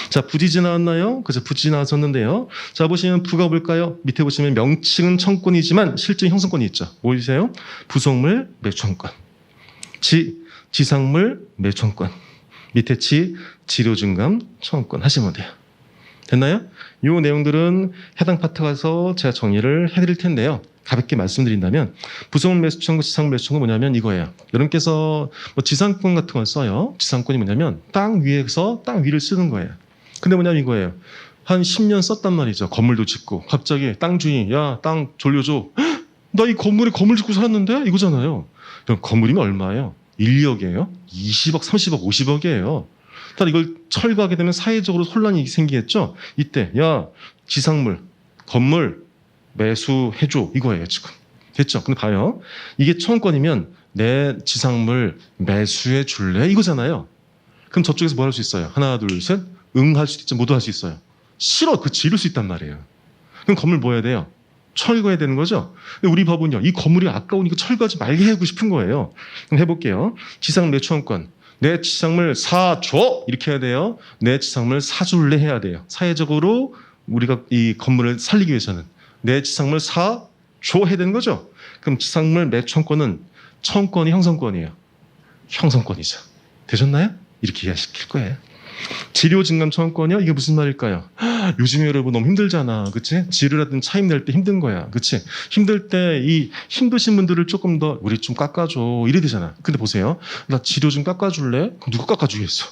A: 자, 부지지 나왔나요? 그래서 부지지 나왔었는데요. 자, 보시면 부가 볼까요? 밑에 보시면 명칭은 청권이지만 실제 형성권이 있죠. 보이세요? 부속물 매청권. 지상물 매청권. 밑에 지료증감 청권 하시면 돼요. 됐나요? 이 내용들은 해당 파트 가서 제가 정리를 해드릴 텐데요. 가볍게 말씀드린다면 부속물 매수청구, 지상물 매수청구 뭐냐면 이거예요. 여러분께서 뭐 지상권 같은 걸 써요. 지상권이 뭐냐면 땅 위에서 땅 위를 쓰는 거예요. 근데 뭐냐면 이거예요. 한 10년 썼단 말이죠. 건물도 짓고 갑자기 땅 주인이 야, 땅 돌려줘. 헉, 나 이 건물에 건물 짓고 살았는데? 이거잖아요. 그럼 건물이면 얼마예요? 1억이에요? 20억, 30억, 50억이에요. 딱 이걸 철거하게 되면 사회적으로 혼란이 생기겠죠? 이때, 야, 지상물, 건물 매수해줘. 이거예요, 지금. 됐죠? 근데 봐요. 이게 청구권이면 내 지상물 매수해 줄래? 이거잖아요. 그럼 저쪽에서 뭐 할 수 있어요? 하나, 둘, 셋. 응 할 수도 있죠. 모두 할 수 있어요. 싫어. 그치. 이럴 수 있단 말이에요. 그럼 건물 뭐 해야 돼요? 철거해야 되는 거죠? 근데 우리 법은요. 이 건물이 아까우니까 철거하지 말게 하고 싶은 거예요. 그럼 해볼게요. 지상 매수권권. 내 지상물 사줘. 이렇게 해야 돼요. 내 지상물 사줄래 해야 돼요. 사회적으로 우리가 이 건물을 살리기 위해서는 내 지상물 사줘 해야 되는 거죠. 그럼 지상물 매수권은 청권이 형성권이에요. 형성권이죠. 되셨나요? 이렇게 이해시킬 거예요. 지료증감 청구권이요? 이게 무슨 말일까요? 요즘에 여러분 너무 힘들잖아. 그치? 지료라든 차임 낼 때 힘든 거야. 그치? 힘들 때 이 힘드신 분들을 조금 더 우리 좀 깎아줘. 이래 되잖아. 근데 보세요. 나 지료 좀 깎아줄래? 그럼 누가 깎아주겠어?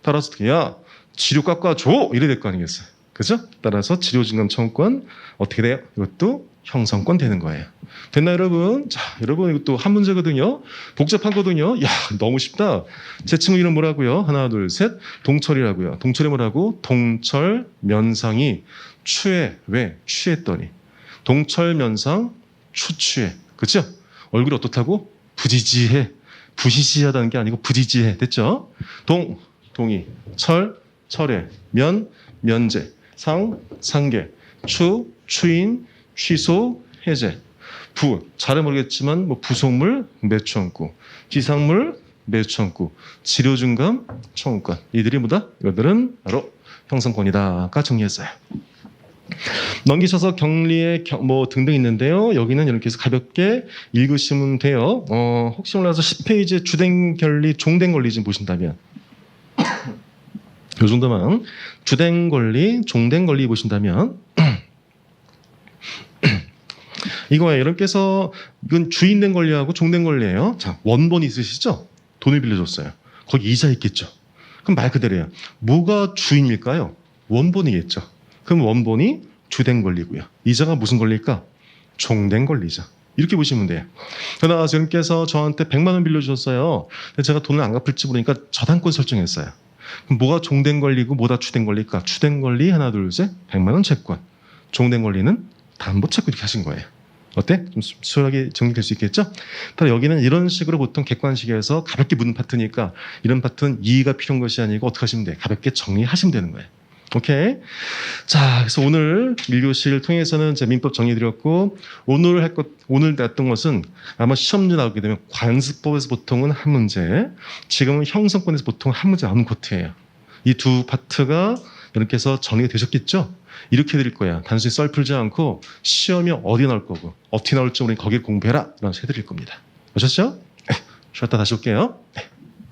A: 따라서 어떻게 야 지료 깎아줘. 이래 될 거 아니겠어요? 그죠? 따라서 지료증감 청구권 어떻게 돼요? 이것도 형성권 되는 거예요. 됐나 여러분? 자, 여러분 이것도 한 문제거든요. 복잡하거든요. 야, 너무 쉽다. 제 친구 이름 뭐라고요? 하나, 둘, 셋. 동철이라고요. 동철이 뭐라고? 동철 면상이 추해. 왜? 취했더니. 동철 면상 추취해. 그렇죠? 얼굴이 어떻다고? 부지지해. 부시시하다는 게 아니고 부지지해. 됐죠? 동의. 철회. 면제. 상계. 추인, 취소, 해제. 잘은 모르겠지만 뭐 부속물 매수 청구, 지상물 매수 청구, 지료증감 청구권. 이들이 뭐다? 이것들은 바로 형성권이다가 정리했어요. 넘기셔서 경리에 뭐 등등 있는데요. 여기는 이렇게 해서 가볍게 읽으시면 돼요. 혹시 몰라서 10페이지 주된 권리, 종된 권리 좀 보신다면 이 정도만 주된 권리, 종된 권리 보신다면 이거예요. 여러분께서 이건 주인된 권리하고 종된 권리예요. 자, 원본이 있으시죠? 돈을 빌려줬어요. 거기 이자 있겠죠? 그럼 말 그대로예요. 뭐가 주인일까요? 원본이겠죠. 그럼 원본이 주된 권리고요. 이자가 무슨 권리일까? 종된 권리죠. 이렇게 보시면 돼요. 그러나 여러분께서 저한테 100만 원 빌려주셨어요. 근데 제가 돈을 안 갚을지 모르니까 저당권 설정했어요. 그럼 뭐가 종된 권리고 뭐가 주된 권리일까? 주된 권리 하나 둘 셋 100만 원 채권. 종된 권리는 담보 채권 이렇게 하신 거예요. 어때? 좀 수월하게 정리될 수 있겠죠? 따라 여기는 이런 식으로 보통 객관식에서 가볍게 묻는 파트니까 이런 파트는 이의가 필요한 것이 아니고 어떻게 하시면 돼? 가볍게 정리하시면 되는 거예요. 오케이? 자, 그래서 오늘 1교시를 통해서는 제 민법 정리해드렸고 오늘 냈던 것은 아마 시험지 나오게 되면 관습법에서 보통은 한 문제, 지금은 형성권에서 보통 한 문제 나오는 코트예요. 이 두 파트가 여러분께서 정리가 되셨겠죠? 이렇게 드릴 거야. 단순히 썰 풀지 않고 시험이 어디 나올 거고 어떻게 나올지 우리 거기를 공부해라. 이런 식으로 해드릴 겁니다. 아셨죠? 쉬었다 다시 올게요.